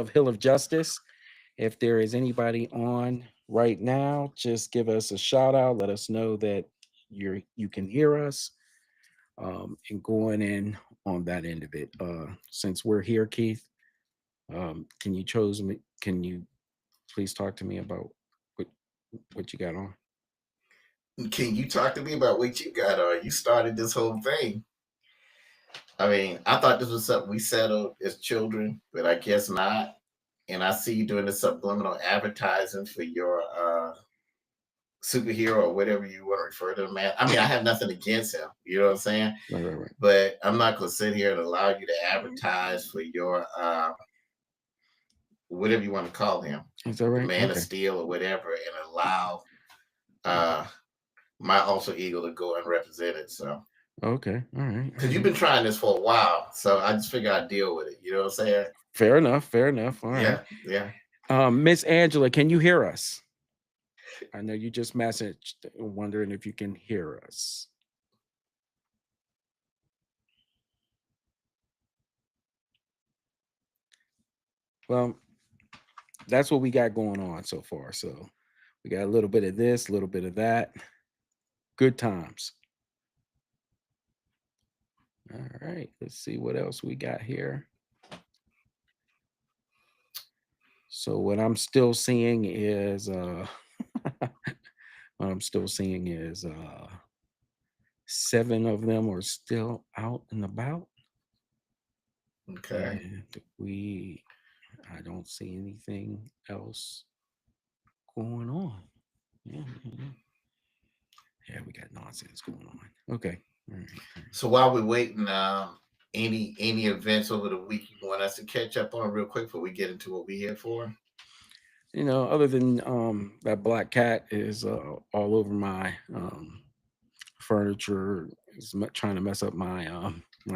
of Hill of Justice. If there is anybody on right now, just give us a shout out. Let us know that you can hear us, and going in on that end of it. Since we're here, Keith, can you chose me? Can you please talk to me about what what you got on? Can you talk to me about what you got on? You started this whole thing. I mean, I thought this was something we settled as children, but I guess not. And I see you doing the subliminal advertising for your superhero or whatever you want to refer to him as. I mean, I have nothing against him. You know what I'm saying? Right, right, right. But I'm not going to sit here and allow you to advertise for your whatever you want to call him, Is that the right? Man of Okay. Steel or whatever, and allow uh, my alter ego to go unrepresented. So, Okay. All right. All because you've right. been trying this for a while, so I just figured I'd deal with it. You know what I'm saying? Fair enough. Fair enough. All right. Yeah, yeah. Miss Angela, can you hear us? I know you just messaged wondering if you can hear us. Well, that's what we got going on so far. So we got a little bit of this, a little bit of that. Good times. All right. Let's see what else we got here. So what I'm still seeing is what I'm still seeing is 7 of them are still out and about. Okay. And I don't see anything else going on. Yeah, yeah, yeah. Yeah, we got nonsense going on. Okay. All right. All right. So while we're waiting, any events over the week you want us to catch up on real quick before we get into what we here for? Other than that black cat is all over my furniture, is trying to mess up my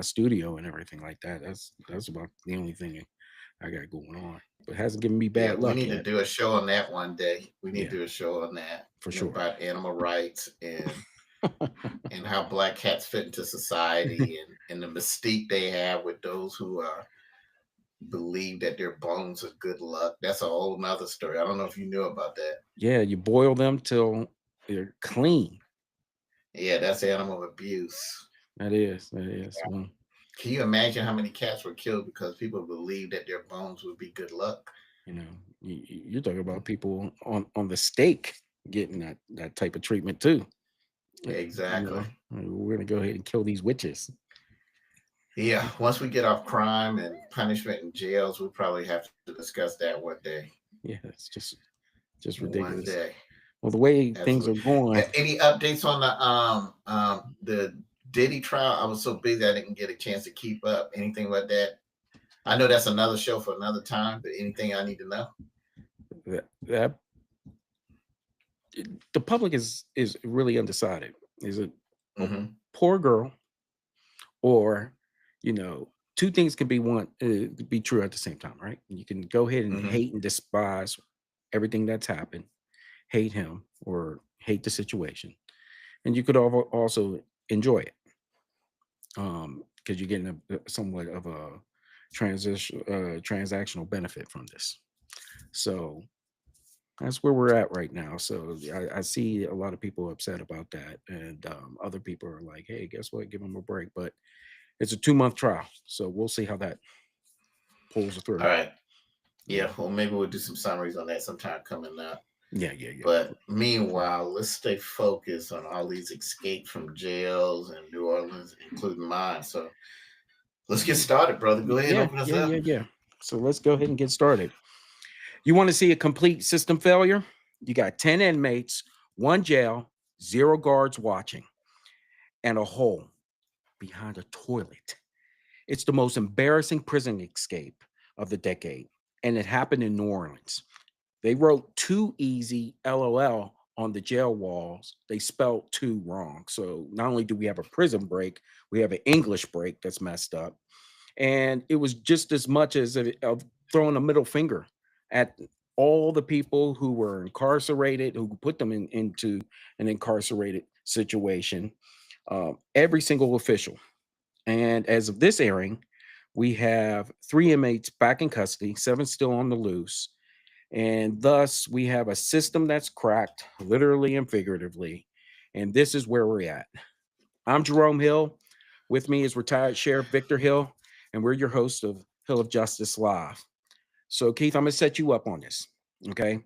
studio and everything like that. That's about the only thing I got going on. But hasn't given me Yeah, bad we luck need to yet. do a show on that one day. We need Yeah, to do a show on that for sure. about animal rights and how black cats fit into society and the mystique they have with those who believe that their bones are good luck. That's a whole nother story. I don't know if you knew about that. Yeah, you boil them till they're clean. Yeah, that's animal abuse. That is. That is. Well, Can you imagine how many cats were killed because people believed that their bones would be good luck? you know, you're talking about people on the stake getting that type of treatment too. Exactly. We're gonna go ahead and kill these witches. Yeah, once we get off crime and punishment in jails, we'll probably have to discuss that one day. Yeah, it's just One ridiculous. day. Well, the way things are Absolutely. going, Any updates on the Diddy trial? I was so busy I didn't get a chance to keep up. Anything like that? I know that's another show for another time, but anything I need to know? that the public is really undecided. Is it a Mm-hmm. poor girl, or you know, two things can be true at the same time, right? You can go ahead and Mm-hmm. hate and despise everything that's happened, hate him or hate the situation, and you could also enjoy it, because you're getting somewhat of a transactional benefit from this. So that's where we're at right now. So I see a lot of people upset about that, and other people are like, "Hey, guess what? Give them a break." But it's a 2-month trial, so we'll see how that pulls All through. right. Yeah, Yeah. Well, maybe we'll do some summaries on that sometime coming up. yeah, yeah, yeah. But For sure. meanwhile, let's stay focused on all these escape from jails in New Orleans, including mine. So let's get started, brother. Go ahead and Yeah, open us yeah, up. yeah, yeah. So let's go ahead and get started. You want to see a complete system failure? You got 10 inmates, one jail, 0 guards watching, and a hole behind a toilet. It's the most embarrassing prison escape of the decade, and it happened in New Orleans. They wrote too easy LOL on the jail walls. They spelled too wrong. So not only do we have a prison break, we have an English break that's messed up. And it was just as much as of throwing a middle finger at all the people who were incarcerated, who put them into an incarcerated situation, every single official. And as of this airing, We have 3 inmates back in custody, 7 still on the loose. And thus, we have a system that's cracked, literally and figuratively. And this is where we're at. I'm Jerome Hill. With me is retired Sheriff Victor Hill, and we're your host of Hill of Justice Live. So, Keith, I'm going to set you up on this. Okay.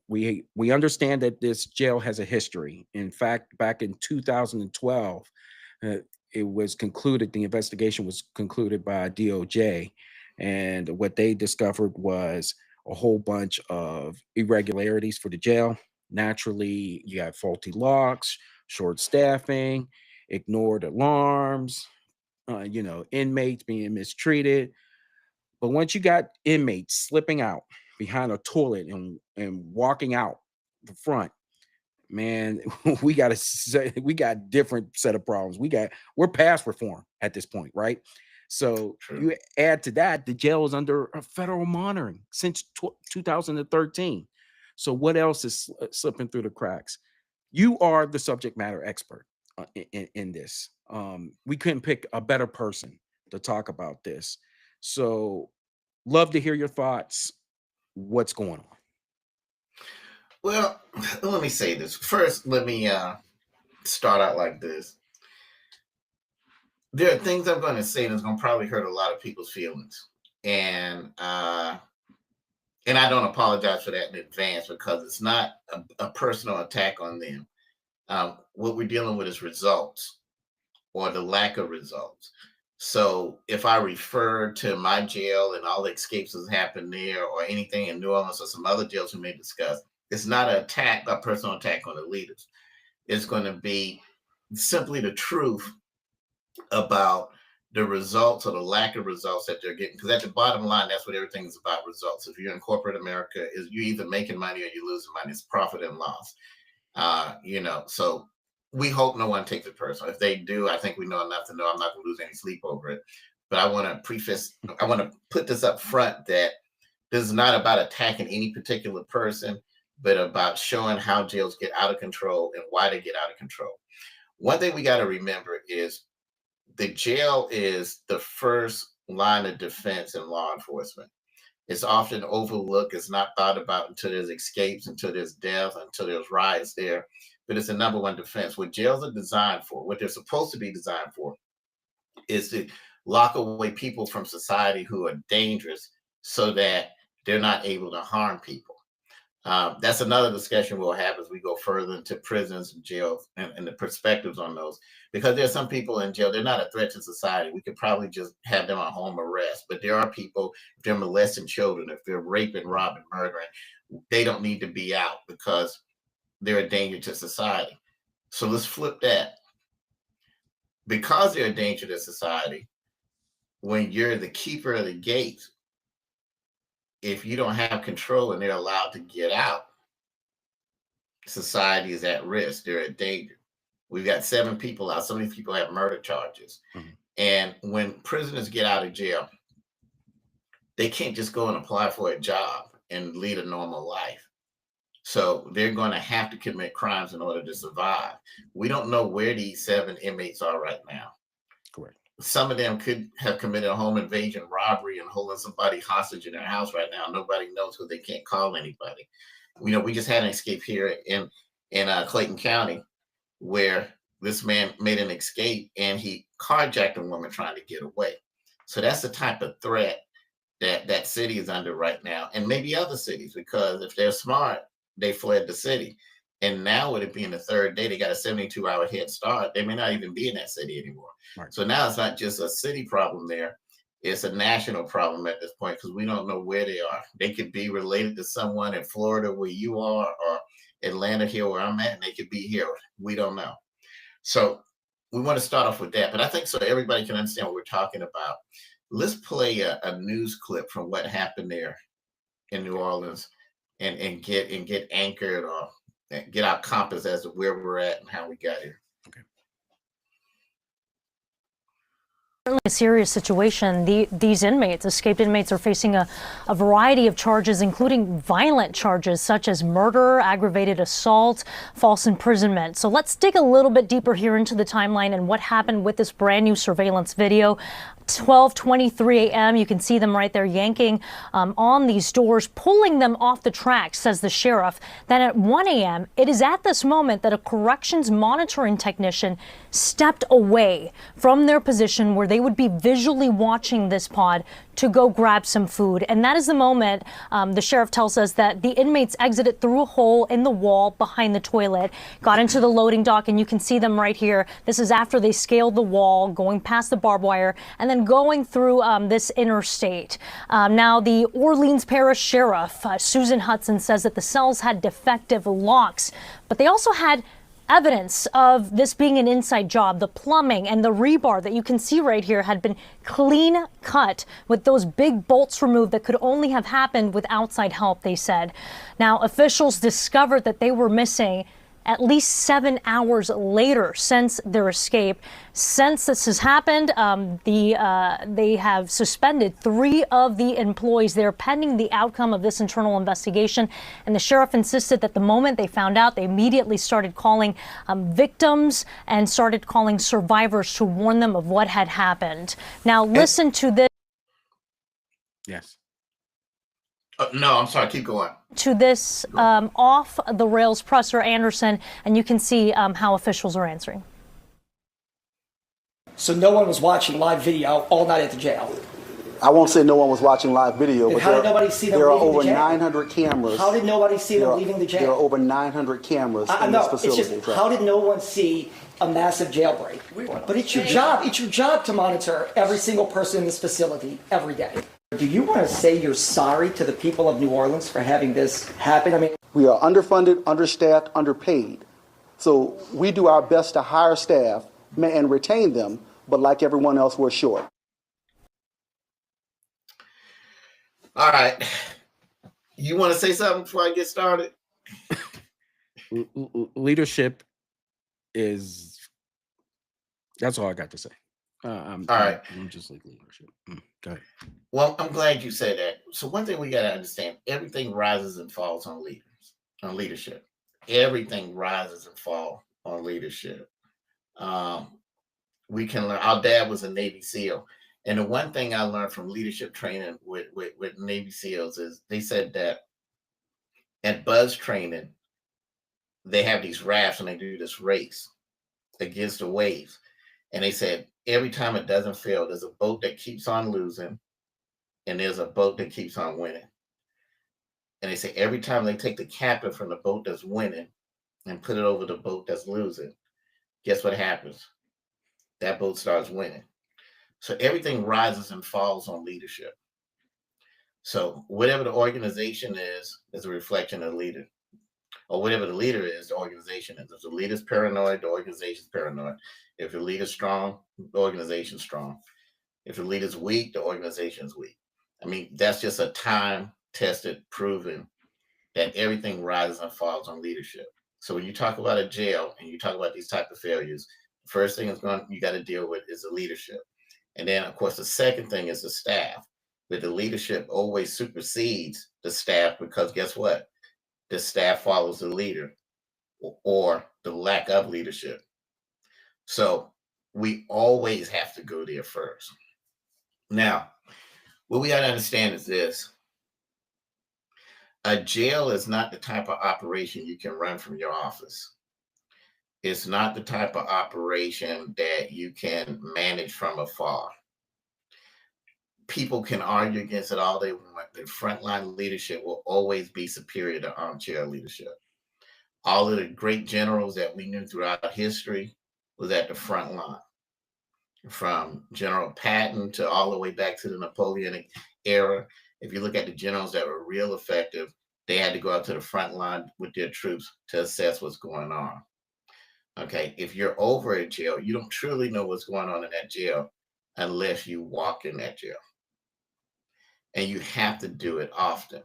We understand that this jail has a history. In fact, back in 2012, it was concluded, the investigation was concluded by DOJ. And what they discovered was a whole bunch of irregularities for the jail. Naturally, you have faulty locks, short staffing, ignored alarms, inmates being mistreated. But once you got inmates slipping out behind a toilet and walking out the front, man, we got different set of problems. We're past reform at this point, right? So True. You add to that, the jail is under a federal monitoring since 2013. So what else is slipping through the cracks? You are the subject matter expert in this. We couldn't pick a better person to talk about this. So love to hear your thoughts. What's going on? Well, let me say this. First, let me start out like this. There are things I'm going to say that's going to probably hurt a lot of people's feelings. And I don't apologize for that in advance because it's not a personal attack on them. What we're dealing with is results or the lack of results. So if I refer to my jail and all the escapes that happened there or anything in New Orleans or some other jails we may discuss, it's not an attack, a personal attack on the leaders. It's going to be simply the truth about the results or the lack of results that they're getting. Because at the bottom line, that's what everything's about, results. If you're in corporate America, is you're either making money or you're losing money. It's profit and loss. So we hope no one takes it personal. If they do, I think we know enough to know I'm not going to lose any sleep over it. But I want to put this up front that this is not about attacking any particular person, but about showing how jails get out of control and why they get out of control. One thing we got to remember is the jail is the first line of defense in law enforcement. It's often overlooked. It's not thought about until there's escapes, until there's death, until there's riots there. But it's the number one defense. What jails are designed for, what they're supposed to be designed for, is to lock away people from society who are dangerous so that they're not able to harm people. That's another discussion we'll have as we go further into prisons and jails and the perspectives on those. Because there's some people in jail, they're not a threat to society. We could probably just have them on home arrest. But there are people, if they're molesting children, if they're raping, robbing, murdering, they don't need to be out because they're a danger to society. So let's flip that. Because they're a danger to society, when you're the keeper of the gates, if you don't have control and they're allowed to get out, society is at risk. They're in danger. We've got 7 people out. So many people have murder charges. Mm-hmm. And when prisoners get out of jail, they can't just go and apply for a job and lead a normal life. So they're going to have to commit crimes in order to survive. We don't know where these 7 inmates are right now. Correct. Some of them could have committed a home invasion, robbery, and holding somebody hostage in their house right now. Nobody knows because they can't call anybody. We just had an escape here in Clayton County where this man made an escape and he carjacked a woman trying to get away. So that's the type of threat that city is under right now, and maybe other cities, because if they're smart, they fled the city. And now with it being the 3rd day, they got a 72-hour head start. They may not even be in that city anymore. Right. So now it's not just a city problem there. It's a national problem at this point because we don't know where they are. They could be related to someone in Florida where you are or Atlanta here where I'm at, and they could be here. We don't know. So we want to start off with that. But I think so everybody can understand what we're talking about. Let's play a news clip from what happened there in New Orleans and get anchored or get our compass as to where we're at and how we got here. Okay. Certainly a serious situation. These inmates, escaped inmates, are facing a variety of charges, including violent charges such as murder, aggravated assault, false imprisonment. So let's dig a little bit deeper here into the timeline and what happened with this brand new surveillance video. 12:23 a.m. You can see them right there yanking on these doors, pulling them off the tracks, says the sheriff. Then at 1 a.m., it is at this moment that a corrections monitoring technician stepped away from their position where they would be visually watching this pod to go grab some food. And that is the moment the sheriff tells us that the inmates exited through a hole in the wall behind the toilet, got into the loading dock, and you can see them right here. This is after they scaled the wall, going past the barbed wire, and then going through this interstate. Now, the Orleans Parish Sheriff, Susan Hudson, says that the cells had defective locks, but they also had evidence of this being an inside job. The plumbing and the rebar that you can see right here had been clean cut with those big bolts removed that could only have happened with outside help, they said. Now, officials discovered that they were missing at least 7 hours later since their escape. Since this has happened, they have suspended 3 of the employees there pending the outcome of this internal investigation. And the sheriff insisted that the moment they found out, they immediately started calling victims and started calling survivors to warn them of what had happened. Now, listen to this. Yes. No, I'm sorry. Keep going. To this off the rails presser, Anderson, and you can see how officials are answering. So no one was watching live video all night at the jail? I won't say no one was watching live video, And but how did nobody see them there are leaving over the jail? 900 cameras. How did nobody see them leaving the jail? There are over 900 cameras in this facility. It's just, how did no one see a massive jailbreak? But it's your job. It's your job to monitor every single person in this facility every day. Do you want to say you're sorry to the people of New Orleans for having this happen? I mean, we are underfunded, understaffed, underpaid. So we do our best to hire staff and retain them, but like everyone else, we're short. All right. You want to say something before I get started? Leadership is, that's all I got to say. All right. I'm just like leadership. Go ahead. Well, I'm glad you said that. So one thing we got to understand, everything rises and falls on leadership. Everything rises and falls on leadership. We can learn. Our dad was a Navy SEAL. And the one thing I learned from leadership training with Navy SEALs is they said that at buzz training, they have these rafts and they do this race against the waves. And they said, every time it doesn't fail, there's a boat that keeps on losing and there's a boat that keeps on winning. And they say every time they take the captain from the boat that's winning and put it over the boat that's losing, guess what happens? That boat starts winning. So everything rises and falls on leadership. So whatever the organization is a reflection of the leader. Or whatever the leader is, the organization is. If the leader's paranoid, the organization's paranoid. If the leader's strong, the organization's strong. If the leader's weak, the organization's weak. I mean, that's just a time-tested, proven that everything rises and falls on leadership. So when you talk about a jail and you talk about these type of failures, the first thing you got to deal with is the leadership. And then, of course, the second thing is the staff. But the leadership always supersedes the staff because guess what? The staff follows the leader or the lack of leadership. So we always have to go there first. Now, what we got to understand is this. A jail is not the type of operation you can run from your office. It's not the type of operation that you can manage from afar. People can argue against it all they want. The frontline leadership will always be superior to armchair leadership. All of the great generals that we knew throughout history was at the front line. From General Patton to all the way back to the Napoleonic era. If you look at the generals that were real effective, they had to go out to the front line with their troops to assess what's going on. Okay, if you're over a jail, you don't truly know what's going on in that jail unless you walk in that jail. And you have to do it often.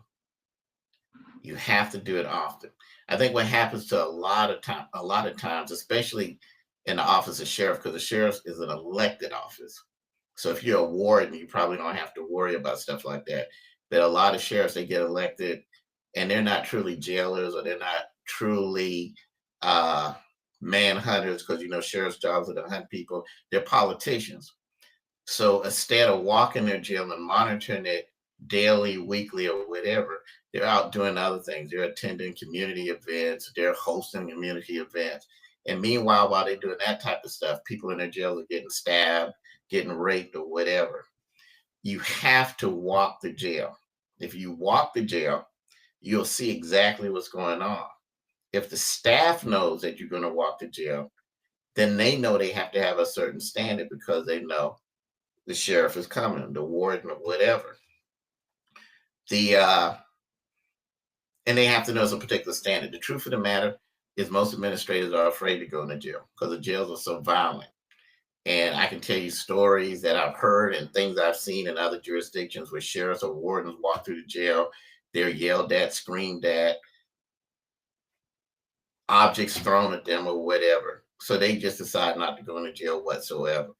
You have to do it often. I think what happens to a lot of times, especially in the office of sheriff, because the sheriff is an elected office. So if you're a warden, you probably don't have to worry about stuff like that. But a lot of sheriffs, they get elected and they're not truly jailers or they're not truly manhunters because, sheriff's jobs are to hunt people. They're politicians. So instead of walking their jail and monitoring it daily, weekly, or whatever, they're out doing other things. They're attending community events, they're hosting community events. And meanwhile, while they're doing that type of stuff, people in their jail are getting stabbed, getting raped, or whatever. You have to walk the jail. If you walk the jail, you'll see exactly what's going on. If the staff knows that you're going to walk the jail, then they know they have to have a certain standard because they know the sheriff is coming, the warden, or whatever. And they have to know it's a particular standard. The truth of the matter is most administrators are afraid to go into jail because the jails are so violent. And I can tell you stories that I've heard and things I've seen in other jurisdictions where sheriffs or wardens walk through the jail, they're yelled at, screamed at, objects thrown at them or whatever. So they just decide not to go into jail whatsoever.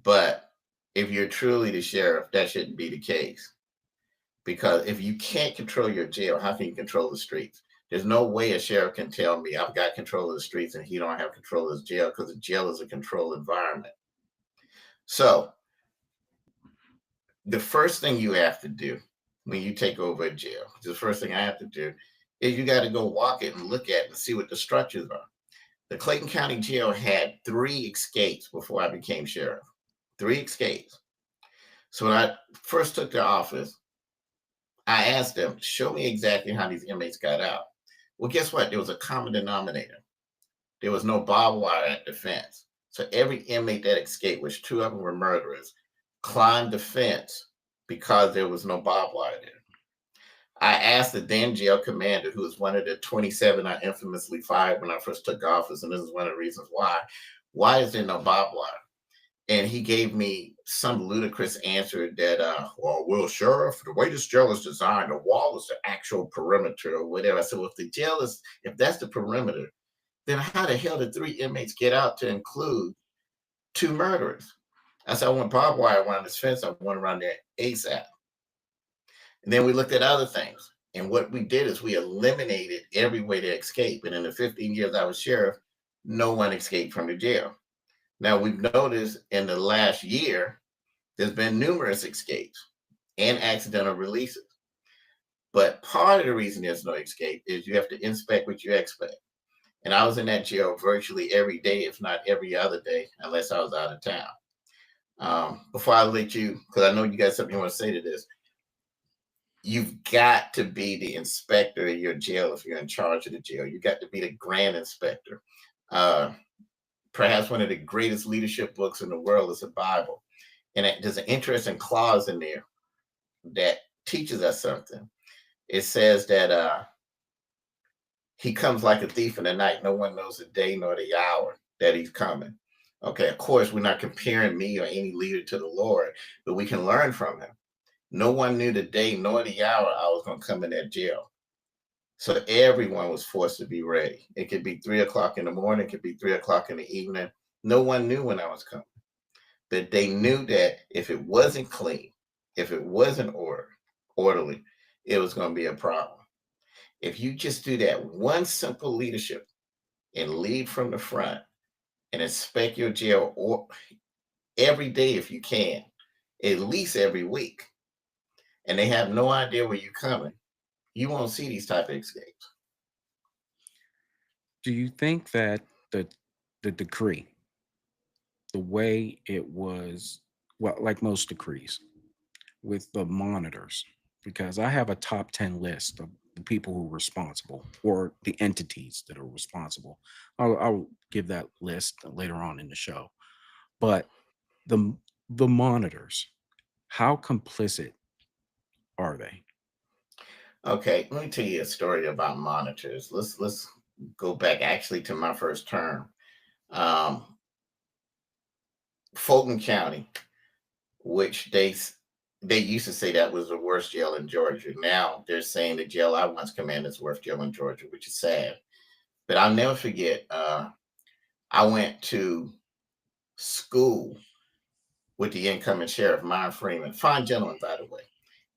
But if you're truly the sheriff, that shouldn't be the case. Because if you can't control your jail, how can you control the streets? There's no way a sheriff can tell me I've got control of the streets and he don't have control of his jail, because the jail is a controlled environment. So the first thing you have to do when you take over a jail, the first thing I have to do is you got to go walk it and look at it and see what the structures are. The Clayton County Jail had 3 escapes before I became sheriff. 3 escapes. So when I first took the office, I asked them, show me exactly how these inmates got out. Well, guess what? There was a common denominator. There was no barbed wire at the fence. So every inmate that escaped, which 2 of them were murderers, climbed the fence because there was no barbed wire there. I asked the then jail commander, who was one of the 27 I infamously fired when I first took office, and this is one of the reasons why is there no barbed wire? And he gave me some ludicrous answer that, well, sheriff, the way this jail is designed, the wall is the actual perimeter or whatever. I said, well, if that's the perimeter, then how the hell did 3 inmates get out to include 2 murderers? I said, I want barbed wire around this fence. I want around there ASAP. And then we looked at other things. And what we did is we eliminated every way to escape. And in the 15 years I was sheriff, no one escaped from the jail. Now, we've noticed in the last year, there's been numerous escapes and accidental releases. But part of the reason there's no escape is you have to inspect what you expect. And I was in that jail virtually every day, if not every other day, unless I was out of town. Before I let you, because I know you got something you want to say to this, you've got to be the inspector of your jail if you're in charge of the jail. You got to be the grand inspector. Perhaps one of the greatest leadership books in the world is the Bible. And there's an interesting clause in there that teaches us something. It says that he comes like a thief in the night. No one knows the day nor the hour that he's coming. Okay, of course, we're not comparing me or any leader to the Lord, but we can learn from him. No one knew the day nor the hour I was going to come in that jail. So everyone was forced to be ready. It could be 3 o'clock in the morning, it could be 3 o'clock in the evening. No one knew when I was coming. But they knew that if it wasn't clean, if it wasn't orderly, it was going to be a problem. If you just do that one simple leadership and lead from the front and inspect your jail every day if you can, at least every week, and they have no idea where you're coming, you won't see these type of escapes. Do you think that the decree, the way it was, well, like most decrees, with the monitors, because I have a top 10 list of the people who are responsible or the entities that are responsible. I'll give that list later on in the show. But the monitors, how complicit are they? Okay, let me tell you a story about monitors. Let's go back actually to my first term. Fulton County, which they used to say that was the worst jail in Georgia. Now they're saying the jail I once commanded is the worst jail in Georgia, which is sad. But I'll never forget, I went to school with the incoming sheriff, Myron Freeman, fine gentleman, by the way.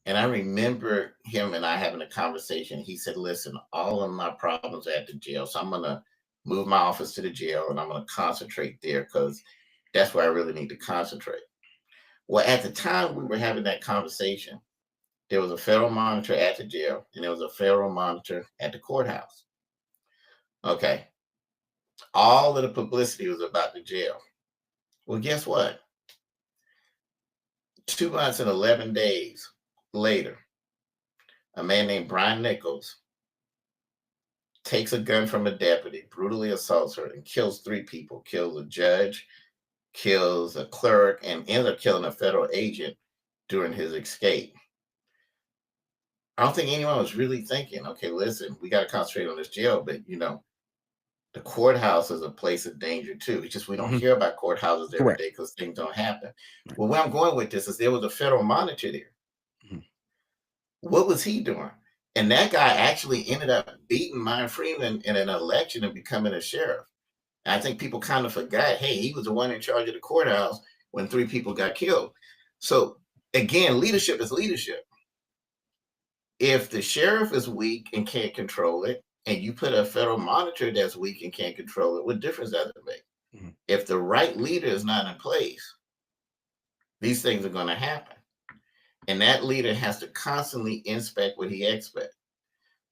And I remember him and I having a conversation. He said, listen, all of my problems are at the jail. So I'm going to move my office to the jail and I'm going to concentrate there because That's where I really need to concentrate. Well, at the time we were having that conversation, there was a federal monitor at the jail and there was a federal monitor at the courthouse. Okay. All of the publicity was about the jail. Well, guess what? 2 months and 11 days later, a man named Brian Nichols takes a gun from a deputy, brutally assaults her, and kills 3 people, kills a judge, kills a clerk, and ends up killing a federal agent during his escape. I don't think anyone was really thinking, okay, listen, we got to concentrate on this jail, but the courthouse is a place of danger too. It's just we don't hear about courthouses every day because things don't happen. Well, where I'm going with this is there was a federal monitor there. What was he doing? And that guy actually ended up beating Maya Freeman in an election and becoming a sheriff. And I think people kind of forgot, hey, he was the one in charge of the courthouse when 3 people got killed. So again, leadership is leadership. If the sheriff is weak and can't control it, and you put a federal monitor that's weak and can't control it, what difference does it make? If the right leader is not in place, these things are going to happen. And that leader has to constantly inspect what he expects.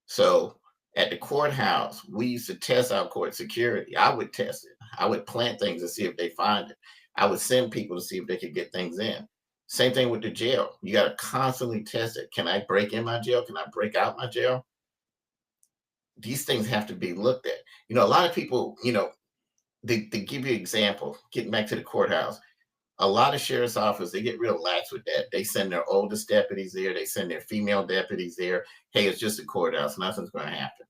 So at the courthouse, we used to test our court security. I would test it. I would plant things to see if they find it. I would send people to see if they could get things in. Same thing with the jail. You got to constantly test it. Can I break in my jail? Can I break out my jail? These things have to be looked at. A lot of people, they give you an example, getting back to the courthouse. A lot of sheriff's office, they get real lax with that. They send their oldest deputies there. They send their female deputies there. Hey, it's just a courthouse. Nothing's going to happen.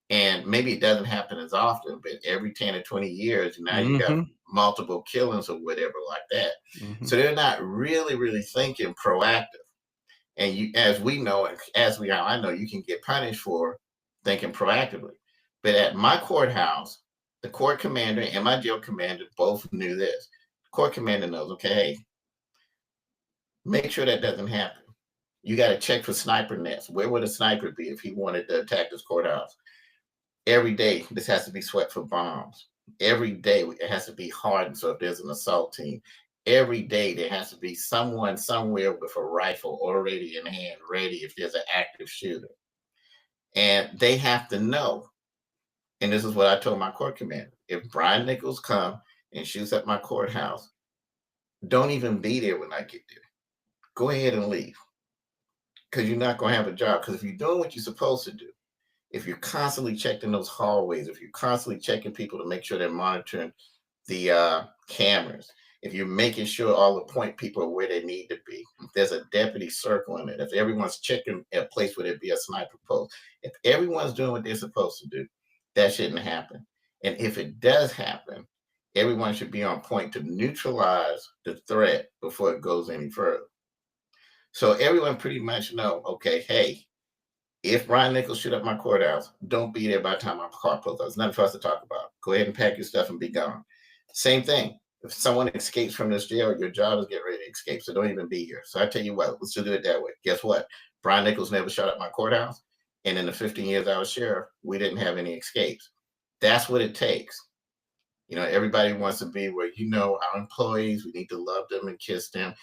And maybe it doesn't happen as often, but every 10 or 20 years, now you got multiple killings or whatever like that. So they're not really, really thinking proactive. And as we know, I know, you can get punished for thinking proactively. But at my courthouse, the court commander and my jail commander both knew this. The court commander knows, okay, hey, make sure that doesn't happen. You got to check for sniper nets. Where would a sniper be if he wanted to attack this courthouse? Every day, this has to be swept for bombs. Every day, it has to be hardened. So if there's an assault team, every day there has to be someone somewhere with a rifle already in hand, ready if there's an active shooter. And they have to know. And this is what I told my court commander. If Brian Nichols comes and shoots at my courthouse, don't even be there when I get there. Go ahead and leave. Because you're not going to have a job. Because if you're doing what you're supposed to do, if you're constantly checking those hallways, if you're constantly checking people to make sure they're monitoring the cameras, if you're making sure all the point people are where they need to be, if there's a deputy circling it, if everyone's checking a place where there'd be a sniper post, if everyone's doing what they're supposed to do, that shouldn't happen. And if it does happen, everyone should be on point to neutralize the threat before it goes any further. So everyone pretty much know, okay, hey, if Brian Nichols shoot up my courthouse, don't be there by the time my car pulls up. There's nothing for us to talk about. Go ahead and pack your stuff and be gone. Same thing. If someone escapes from this jail, your job is get ready to escape. So don't even be here. So I tell you what, let's just do it that way. Guess what? Brian Nichols never shot up my courthouse. And in the 15 years I was sheriff, we didn't have any escapes. That's what it takes. Everybody wants to be where, our employees, we need to love them and kiss them.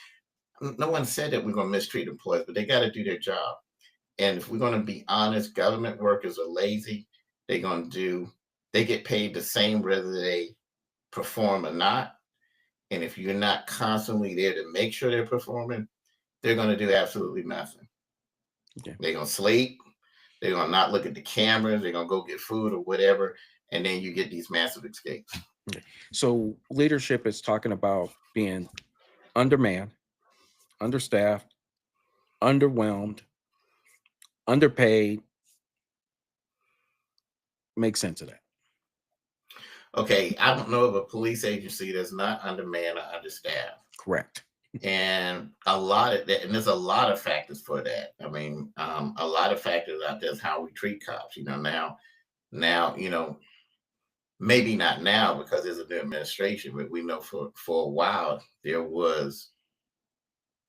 No one said that we're going to mistreat employees, but they got to do their job. And if we're going to be honest, government workers are lazy. They get paid the same whether they perform or not. And if you're not constantly there to make sure they're performing, they're going to do absolutely nothing. Okay. They're going to sleep. They're going to not look at the cameras. They're going to go get food or whatever. And then you get these massive escapes. Okay. So leadership is talking about being undermanned, understaffed, underwhelmed, underpaid. Make sense of that. Okay, I don't know of a police agency that's not undermanned or understaffed. Correct. And a lot of that, and there's a lot of factors for that. I mean, a lot of factors out there is how we treat cops. Now, maybe not now because there's a new administration, but we know for a while there was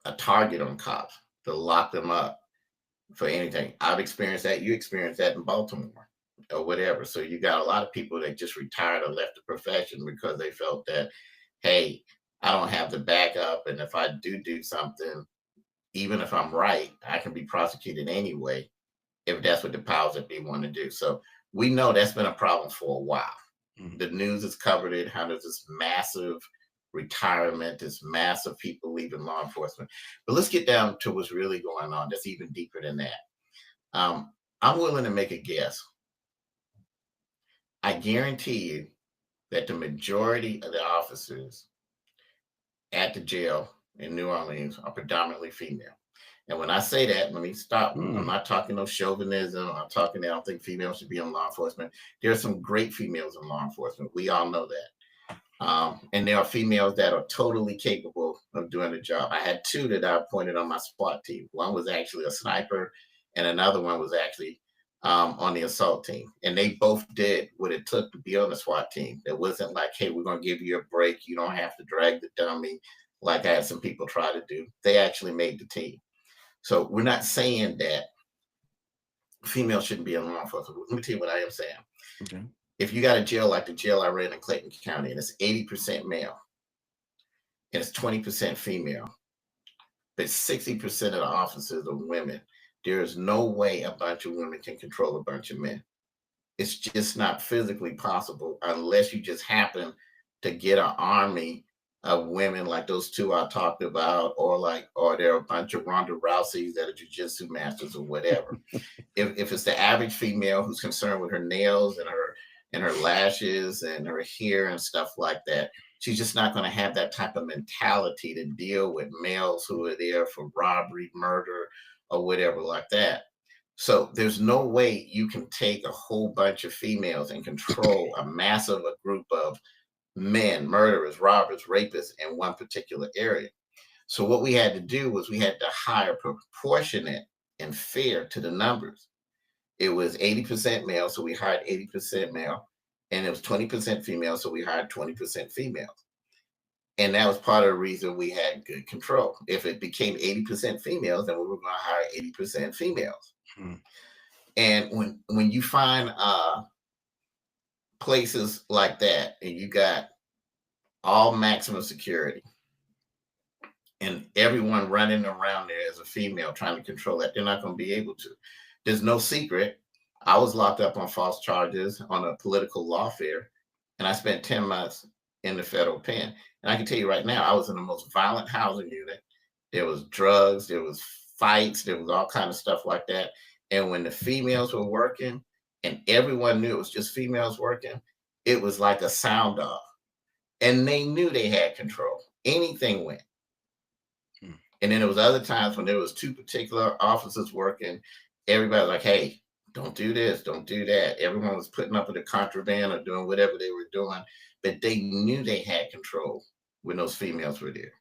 a target on cops to lock them up for anything. I've experienced that. You experienced that in Baltimore or whatever. So you got a lot of people that just retired or left the profession because they felt that hey, I don't have the backup, and if I do something, even if I'm right, I can be prosecuted anyway if that's what the powers that be want to do. So we know that's been a problem for a while. Mhm. The news has covered it, how there's this massive retirement, this massive people leaving law enforcement. But let's get down to what's really going on. That's even deeper than that. I'm willing to make a guess. I guarantee you that the majority of the officers at the jail in New Orleans are predominantly female. And when I say that, let me stop. I'm not talking no chauvinism. I'm talking that I don't think females should be in law enforcement. There are some great females in law enforcement. We all know that. And there are females that are totally capable of doing the job. I had two that I appointed on my SWAT team. One was actually a sniper, and another one was actually on the assault team. And they both did what it took to be on the SWAT team. It wasn't like, hey, we're going to give you a break. You don't have to drag the dummy like I had some people try to do. They actually made the team. So we're not saying that females shouldn't be in law enforcement. Let me tell you what I am saying. Okay. If you got a jail like the jail I ran in Clayton County, and it's 80% male, and it's 20% female, but 60% of the officers are women, there is no way a bunch of women can control a bunch of men. It's just not physically possible unless you just happen to get an army of women like those two I talked about, or there are a bunch of Ronda Rouseys that are jujitsu masters or whatever. If it's the average female who's concerned with her nails and her lashes and her hair and stuff like that, she's just not going to have that type of mentality to deal with males who are there for robbery, murder, or whatever like that. So there's no way you can take a whole bunch of females and control a massive group of men, murderers, robbers, rapists in one particular area. So what we had to do was we had to hire proportionate and fair to the numbers. It was 80% male, so we hired 80% male, and it was 20% female, so we hired 20% females. And that was part of the reason we had good control. If it became 80% females, then we were going to hire 80% females. Hmm. And when you find places like that, and you got all maximum security, and everyone running around there as a female trying to control that, they're not going to be able to. There's no secret. I was locked up on false charges on a political lawfare, and I spent 10 months in the federal pen. And I can tell you right now, I was in the most violent housing unit. There was drugs, there was fights, there was all kind of stuff like that. And when the females were working and everyone knew it was just females working, it was like a sound off. And they knew they had control. Anything went. And then there was other times when there was two particular officers working, everybody was like, hey, don't do this, don't do that. Everyone was putting up with the contraband or doing whatever they were doing, but they knew they had control when those females were there.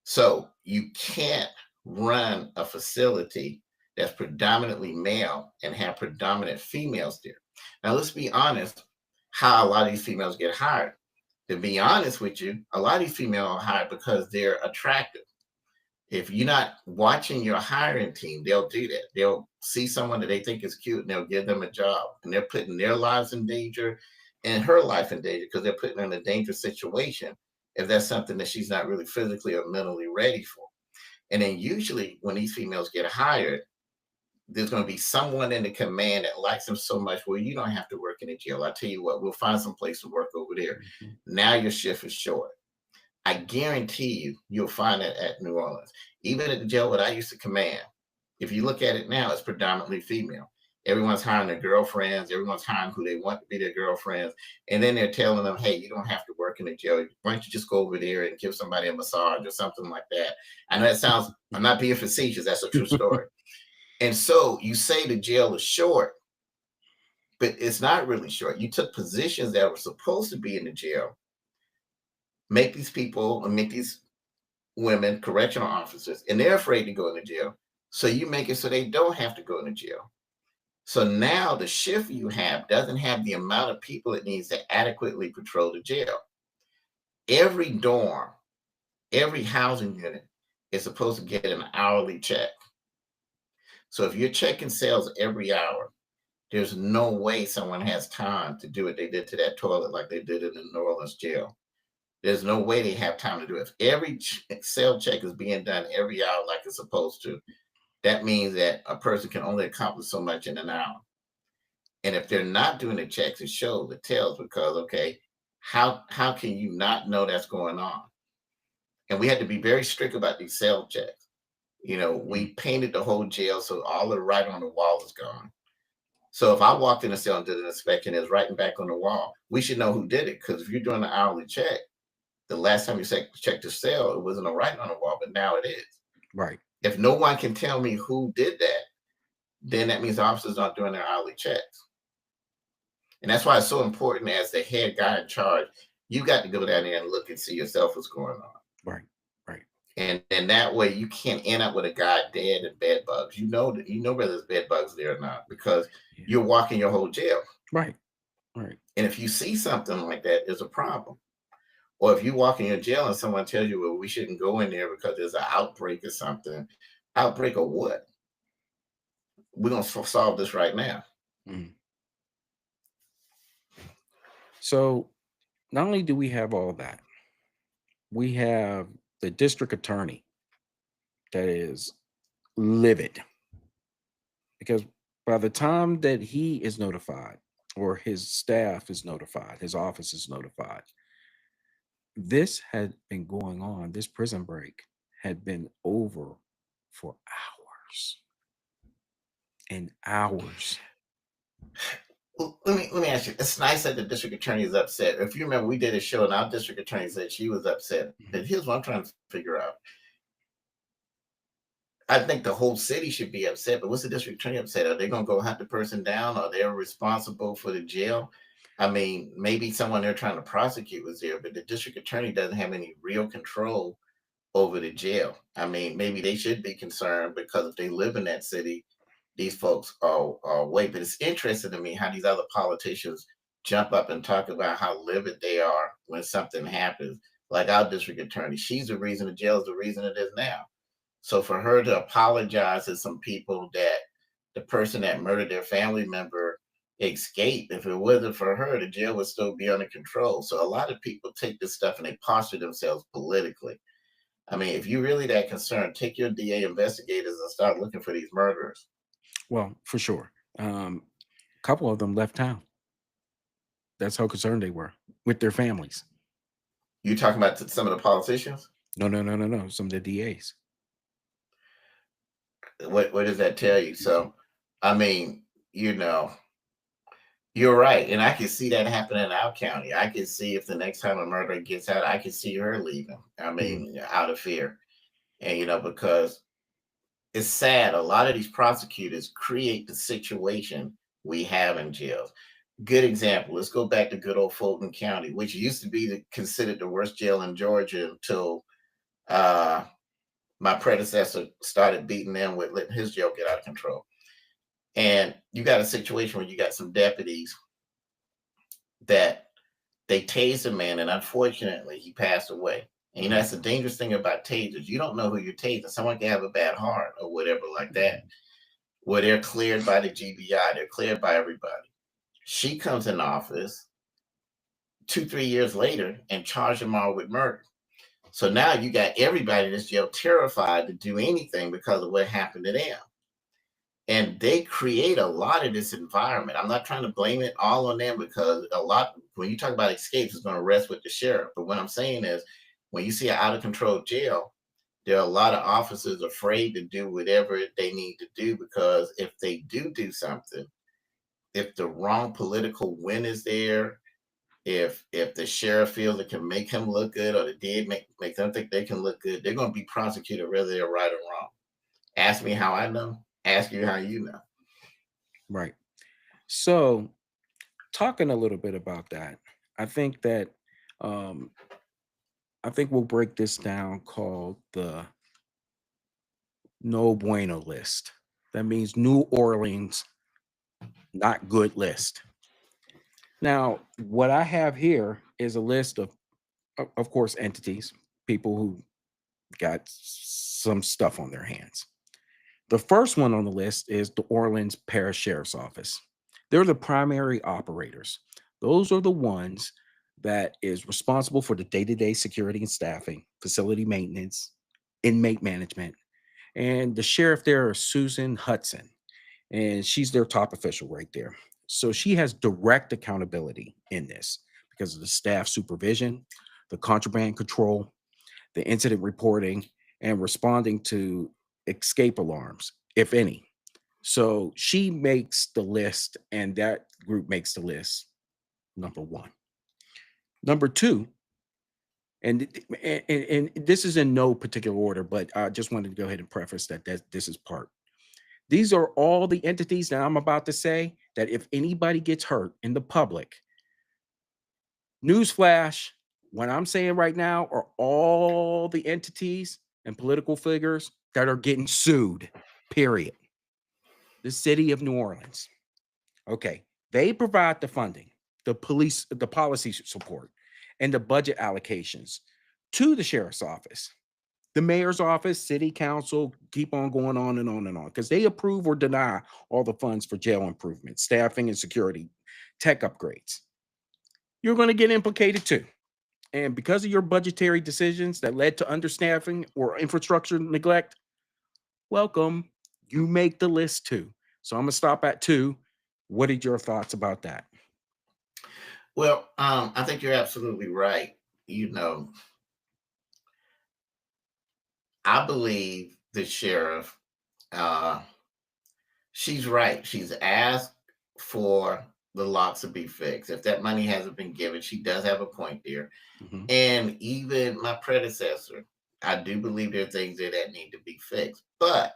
So you can't run a facility that's predominantly male and have predominant females there. Now, let's be honest, how a lot of these females get hired. To be honest with you, a lot of these females are hired because they're attractive. If you're not watching your hiring team, they'll do that. They'll see someone that they think is cute and they'll give them a job. And they're putting their lives in danger and her life in danger because they're putting her in a dangerous situation if that's something that she's not really physically or mentally ready for. And then usually when these females get hired, there's going to be someone in the command that likes them so much, well, you don't have to work in the jail. I tell you what, we'll find some place to work over there. Now your shift is short. I guarantee you, you'll find that at New Orleans. Even at the jail that I used to command, if you look at it now, it's predominantly female. Everyone's hiring their girlfriends. Everyone's hiring who they want to be their girlfriends. And then they're telling them, hey, you don't have to work in the jail. Why don't you just go over there and give somebody a massage or something like that? I know that sounds, I'm not being facetious. That's a true story. And so you say the jail is short, but it's not really short. You took positions that were supposed to be in the jail, make these people and make these women correctional officers, and they're afraid to go in the jail. So you make it so they don't have to go in the jail. So now the shift you have doesn't have the amount of people it needs to adequately patrol the jail. Every dorm, every housing unit is supposed to get an hourly check. So if you're checking cells every hour, there's no way someone has time to do what they did to that toilet like they did in the New Orleans jail. There's no way they have time to do it. If every cell check is being done every hour like it's supposed to, that means that a person can only accomplish so much in an hour. And if they're not doing the checks, it shows, it tells, because, okay, how can you not know that's going on? And we had to be very strict about these cell checks. You know, we painted the whole jail so all of the writing on the wall is gone. So if I walked in a cell and did an inspection, there's writing back on the wall. We should know who did it, because if you're doing an hourly check, the last time you checked the cell, it wasn't a writing on the wall, but now it is. Right. If no one can tell me who did that, then that means the officers aren't doing their hourly checks. And that's why it's so important, as the head guy in charge, you got to go down there and look and see yourself what's going on. Right. Right. And that way you can't end up with a guy dead in bed bugs. You know whether there's bed bugs there or not, because you're walking your whole jail. Right. Right. And if you see something like that, there's a problem. Or if you walk in your jail and someone tells you, well, we shouldn't go in there because there's an outbreak or something. Outbreak of what? We're going to solve this right now. Mm. So not only do we have all that, we have the district attorney that is livid, because by the time that he is notified, or his staff is notified, his office is notified, this had been going on. This prison break had been over for hours and hours. Well, let me ask you. It's nice that the district attorney is upset. If you remember, we did a show and our district attorney said she was upset. But here's what I'm trying to figure out. I think the whole city should be upset, but what's the district attorney upset? Are they going to go hunt the person down? Are they responsible for the jail? I mean, maybe someone they're trying to prosecute was there, but the district attorney doesn't have any real control over the jail. I mean, maybe they should be concerned, because if they live in that city, these folks are away. But it's interesting to me how these other politicians jump up and talk about how livid they are when something happens. Like our district attorney, she's the reason the jail is the reason it is now. So for her to apologize to some people that the person that murdered their family member escaped, if it wasn't for her, the jail would still be under control. So a lot of people take this stuff and they posture themselves politically. I mean, if you're really that concerned, take your DA investigators and start looking for these murderers. Well, for sure. A couple of them left town. That's how concerned they were with their families. You talking about some of the politicians? No. Some of the DAs. What does that tell you? So, I mean, you're right. And I can see that happening in our county. I can see if the next time a murderer gets out, I can see her leaving. I mean, out of fear. And, because it's sad. A lot of these prosecutors create the situation we have in jails. Good example. Let's go back to good old Fulton County, which used to be considered the worst jail in Georgia until my predecessor started beating them with letting his jail get out of control. And you got a situation where you got some deputies that they tased a man, and unfortunately he passed away. And that's the dangerous thing about tasers. You don't know who you're tasing. Someone can have a bad heart or whatever like that, where they're cleared by the GBI, they're cleared by everybody. She comes in office 2-3 years later and charged them all with murder. So now you got everybody in this jail terrified to do anything because of what happened to them. And they create a lot of this environment. I'm not trying to blame it all on them, because when you talk about escapes, it's going to rest with the sheriff. But what I'm saying is, when you see an out of control jail, there are a lot of officers afraid to do whatever they need to do, because if they do something, if the wrong political win is there, if the sheriff feels it can make him look good, or the DA make them think they can look good, they're going to be prosecuted whether they're right or wrong. Ask me how I know. Ask you how you know. Right. So, talking a little bit about that, I think that we'll break this down, called the no bueno list. That means New Orleans not good list. Now, what I have here is a list of course, entities, people who got some stuff on their hands. The first one on the list is the Orleans Parish Sheriff's Office. They're the primary operators. Those are the ones that is responsible for the day-to-day security and staffing, facility maintenance, inmate management. And the sheriff there is Susan Hudson, and she's their top official right there. So she has direct accountability in this because of the staff supervision, the contraband control, the incident reporting, and responding to escape alarms, if any. So she makes the list, and that group makes the list number one. Number two, and this is in no particular order, but I just wanted to go ahead and preface that this is part. These are all the entities that I'm about to say that if anybody gets hurt in the public, newsflash, what I'm saying right now are all the entities and political figures that are getting sued, period. The city of New Orleans. Okay. They provide the funding, the police, the policy support, and the budget allocations to the sheriff's office, the mayor's office, city council, keep on going on and on and on, because they approve or deny all the funds for jail improvements, staffing and security, tech upgrades. You're going to get implicated too. And because of your budgetary decisions that led to understaffing or infrastructure neglect, welcome, you make the list too. So I'm going to stop at 2. What are your thoughts about that? Well, I think you're absolutely right. You know, I believe the sheriff, she's right. She's asked for the locks to be fixed. If that money hasn't been given, she does have a point there. Mhm. And even my predecessor, I do believe there are things there that need to be fixed. But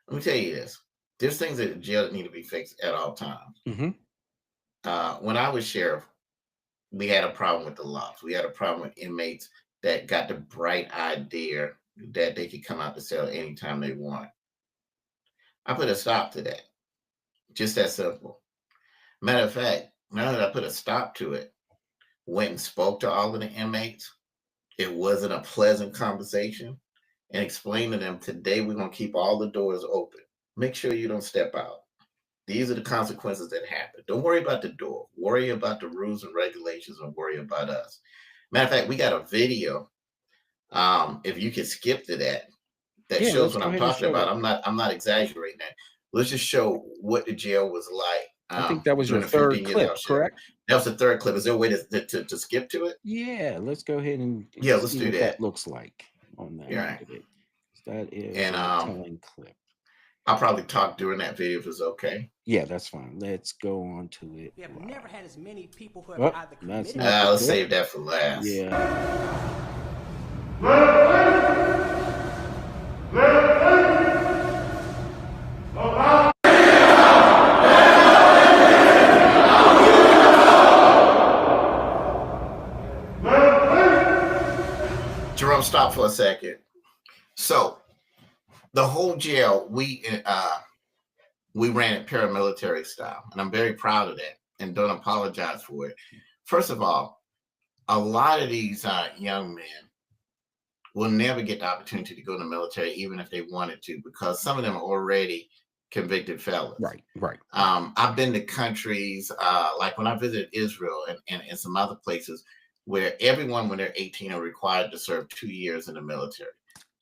let me tell you this. There's things that the jail that need to be fixed at all times. Mhm. When I was sheriff, we had a problem with the locks. We had a problem with inmates that got the bright idea that they could come out the cell anytime they want. I put a stop to that. Just that simple. Matter of fact, now that I put a stop to it, went and spoke to all of the inmates. It wasn't a pleasant conversation, and explained to them, today we're going to keep all the doors open. Make sure you don't step out. These are the consequences that happen. Don't worry about the door. Worry about the rules and regulations, and worry about us. Matter of fact, we got a video. If you could skip to that Yeah, shows let's what go I'm ahead and talking show about. it. I'm not exaggerating that. Let's just show what the jail was like. I think that was your During the third 15 years I clip, was sheriff. correct? That was the third clip. Is there a way to skip to it? Yeah, let's go ahead and Yeah, let's see do what that. that looks like on that Yeah. end of it. That is And a telling clip. I'll probably talk during that video if it's okay. Yeah, that's fine. Let's go on to it. We have never had as many people who have Well, either that's committed. not the Let's clip. save that for last. Yeah. Jerome, stop for a second. So the whole jail, we ran it paramilitary style, and I'm very proud of that, and don't apologize for it. First of all, a lot of these young men will never get the opportunity to go in the military, even if they wanted to, because some of them are already convicted felons. Right. I've been to countries like when I visited Israel and some other places where everyone, when they're 18, are required to serve 2 years in the military.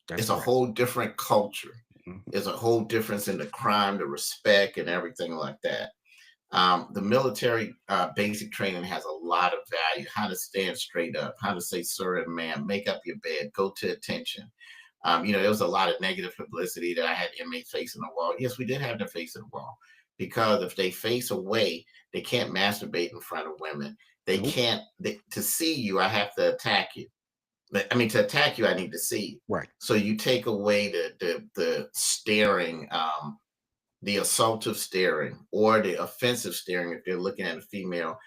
That's It's a correct. whole different culture. Mhm. There's a whole difference in the crime, the respect, and everything like that. The military basic training has a lot of value. How to stand straight up, how to say sir and ma'am, make up your bed, go to attention. There was a lot of negative publicity that I had inmates facing the wall. Yes, we did have them facing the wall, because if they face away, they can't masturbate in front of women. They Nope. can't. To see you, I have to attack you. I mean, to attack you, I need to see you. Right. So you take away the staring, the assaultive staring, or the offensive staring if they're looking at a female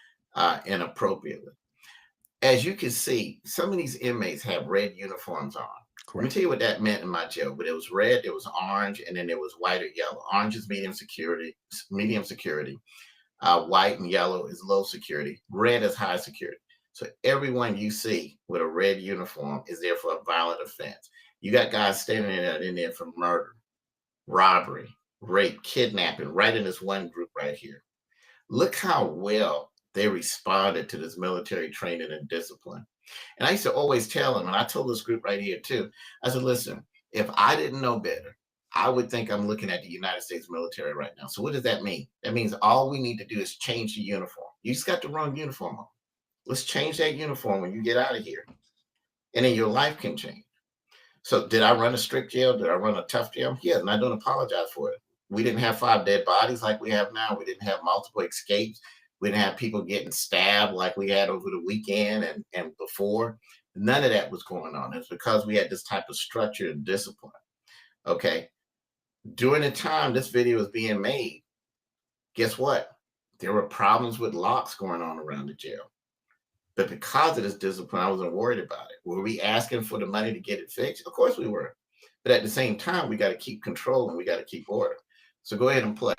inappropriately. As you can see, some of these inmates have red uniforms on. Let me Correct. tell you what that meant in my jail. But it was red, it was orange, and then there was white or yellow. Orange is medium security. White and yellow is low security. Red is high security. So everyone you see with a red uniform is there for a violent offense. You got guys standing in there for murder, robbery, rape, kidnapping, right in this one group right here. Look how well they responded to this military training and discipline. And I used to always tell them, and I told this group right here too, I said, listen, if I didn't know better, I would think I'm looking at the United States military right now. So what does that mean? That means all we need to do is change the uniform. You just got the wrong uniform on. Let's change that uniform when you get out of here. And then your life can change. So did I run a strict jail? Did I run a tough jail? Yeah, and I don't apologize for it. We didn't have 5 dead bodies like we have now. We didn't have multiple escapes. We didn't have people getting stabbed like we had over the weekend and before. None of that was going on. It's because we had this type of structure and discipline. Okay. During the time this video was being made, guess what? There were problems with locks going on around the jail. But because of this discipline, I wasn't worried about it. Were we asking for the money to get it fixed? Of course we were. But at the same time, we got to keep control and we got to keep order. So go ahead and play.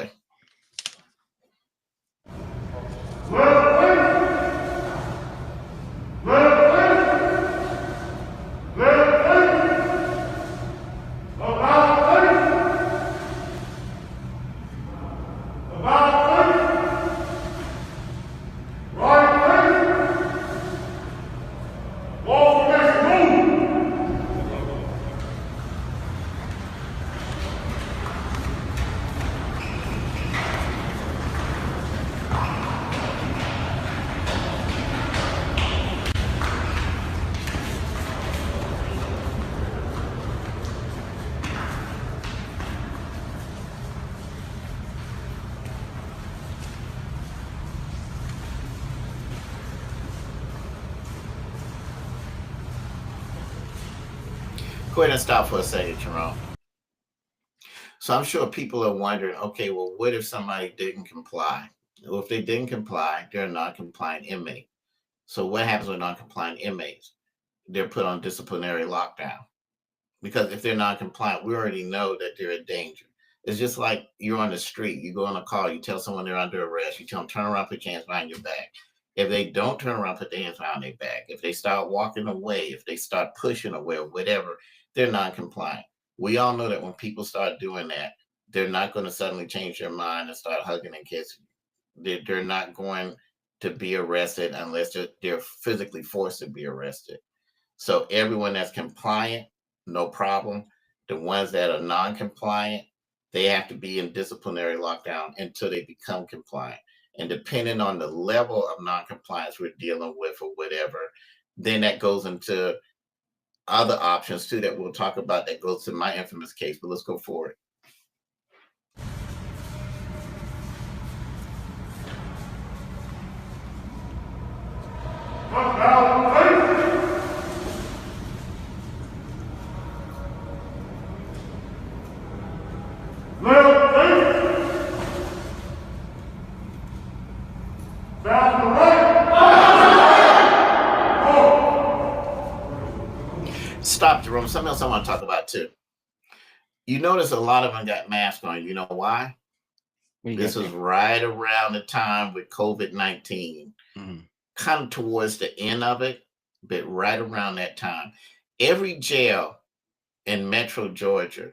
Go ahead and stop for a second, Jerome. So I'm sure people are wondering, okay, well, what if somebody didn't comply? Well, if they didn't comply, they're a non-compliant inmate. So what happens with non-compliant inmates? They're put on disciplinary lockdown. Because if they're non-compliant, we already know that they're a danger. It's just like you're on the street, you go on a call, you tell someone they're under arrest, you tell them, turn around, put your hands behind your back. If they don't turn around, put their hands behind their back, if they start walking away, if they start pushing away or whatever, they're non-compliant. We all know that when people start doing that, they're not going to suddenly change their mind and start hugging and kissing. They're not going to be arrested unless they're physically forced to be arrested. So everyone that's compliant, no problem. The ones that are non-compliant, they have to be in disciplinary lockdown until they become compliant. And depending on the level of non-compliance we're dealing with or whatever, then that goes into other options too that we'll talk about that goes to my infamous case, but let's go forward. Stop, Jerome. Something else I want to talk about too. You notice a lot of them got masks on. You know why? This was right around the time with COVID-19, kind of towards the end of it, but right around that time. Every jail in Metro Georgia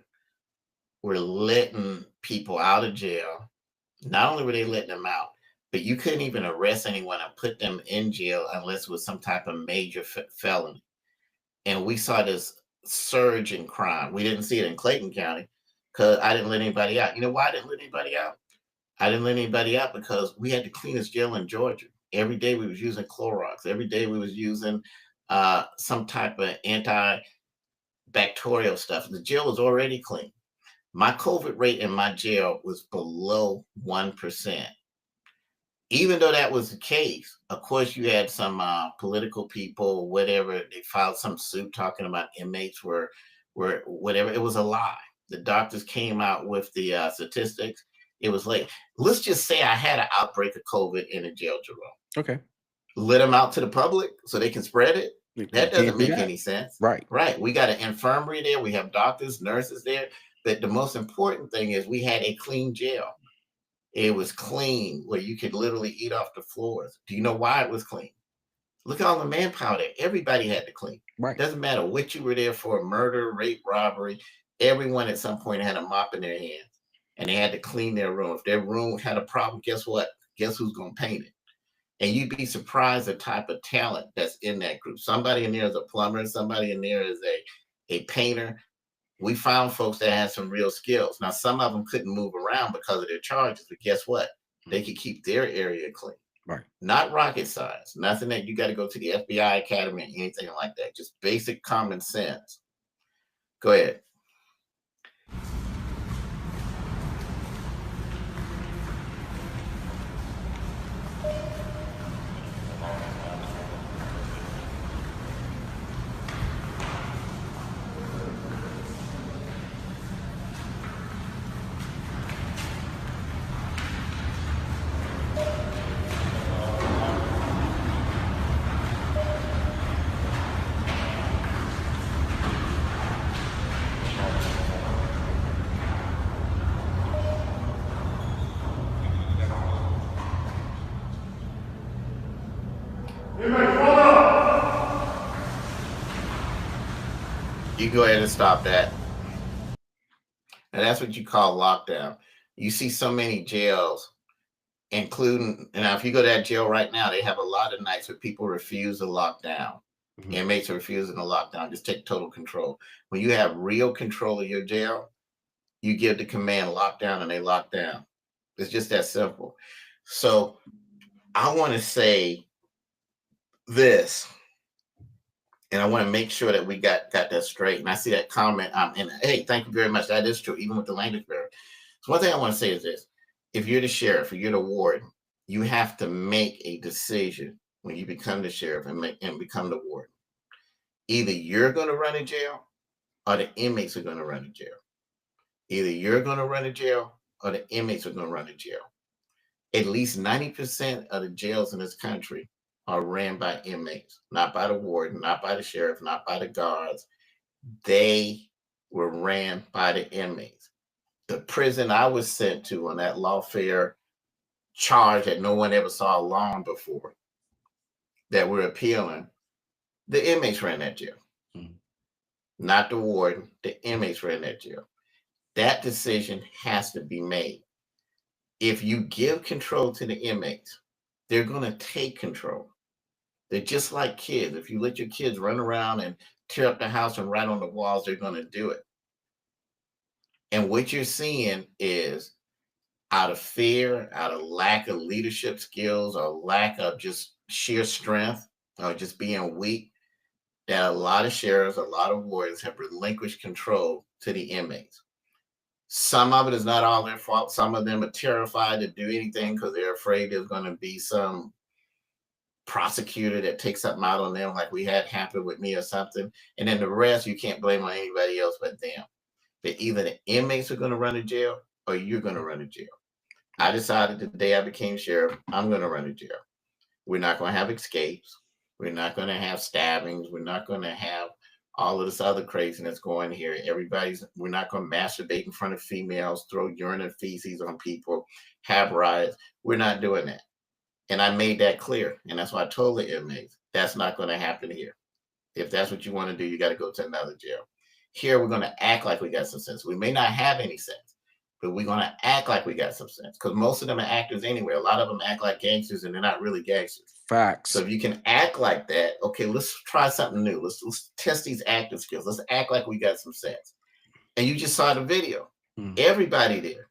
were letting people out of jail. Not only were they letting them out, but you couldn't even arrest anyone and put them in jail unless it was some type of major felony. And we saw this surge in crime. We didn't see it in Clayton County because I didn't let anybody out. You know why I didn't let anybody out? I didn't let anybody out because we had the cleanest jail in Georgia. Every day we was using Clorox. Every day we was using some type of antibacterial stuff. The jail was already clean. My COVID rate in my jail was below 1%. Even though that was the case, of course, you had some political people, whatever, they filed some suit talking about inmates were whatever. It was a lie. The doctors came out with the statistics. It was late. Let's just say I had an outbreak of COVID in a jail, Jerome. Okay. Let them out to the public so they can spread it. That doesn't make any sense. Right. Right. We got an infirmary there. We have doctors, nurses there. But the most important thing is we had a clean jail. It was clean where you could literally eat off the floors. Do you know why it was clean? Look at all the manpower there. Everybody had to clean. Right. Doesn't matter what you were there for, murder, rape, robbery. Everyone at some point had a mop in their hands and they had to clean their room. If their room had a problem, guess what? Guess who's going to paint it? And you'd be surprised the type of talent that's in that group. Somebody in there is a plumber, somebody in there is a painter. We found folks that had some real skills. Now, some of them couldn't move around because of their charges, but guess what? They could keep their area clean. Right. Not rocket science, nothing that you got to go to the FBI Academy or anything like that. Just basic common sense. Go ahead. You go ahead and stop that. And that's what you call lockdown. You see so many jails, including, and now if you go to that jail right now, they have a lot of nights where people refuse to lock down. Mhm. Inmates are refusing to lock down, just take total control. When you have real control of your jail, you give the command lock down and they lock down. It's just that simple. So I want to say this, and I want to make sure that we got that straight. And I see that comment. And hey, thank you very much. That is true, even with the language barrier. So one thing I want to say is this: if you're the sheriff or you're the warden, you have to make a decision when you become the sheriff and become the warden. Either you're going to run a jail, or the inmates are going to run a jail. Either you're going to run a jail, or the inmates are going to run a jail. At least 90% of the jails in this country are ran by inmates, not by the warden, not by the sheriff, not by the guards. They were ran by the inmates. The prison I was sent to on that lawfare charge that no one ever saw long before, that we're appealing, the inmates ran that jail. Mhm. Not the warden, the inmates ran that jail. That decision has to be made. If you give control to the inmates, they're going to take control. They're just like kids. If you let your kids run around and tear up the house and write on the walls, they're going to do it. And what you're seeing is, out of fear, out of lack of leadership skills, or lack of just sheer strength, or just being weak, that a lot of sheriffs, a lot of wardens have relinquished control to the inmates. Some of it is not all their fault. Some of them are terrified to do anything because they're afraid there's going to be some prosecutor that takes something out on them, like we had happen with me or something. And then the rest, you can't blame on anybody else but them. But either the inmates are going to run a jail, or you're going to run a jail. I decided the day I became sheriff, I'm going to run a jail. We're not going to have escapes. We're not going to have stabbings. We're not going to have all of this other craziness going here. We're not going to masturbate in front of females, throw urine and feces on people, have riots. We're not doing that. And I made that clear. And that's why I told the inmates, that's not going to happen here. If that's what you want to do, you got to go to another jail. Here, we're going to act like we got some sense. We may not have any sense, but we're going to act like we got some sense, because most of them are actors anyway. A lot of them act like gangsters, and they're not really gangsters. Facts. So if you can act like that, okay, let's try something new. Let's test these acting skills. Let's act like we got some sense. And you just saw the video. Everybody there,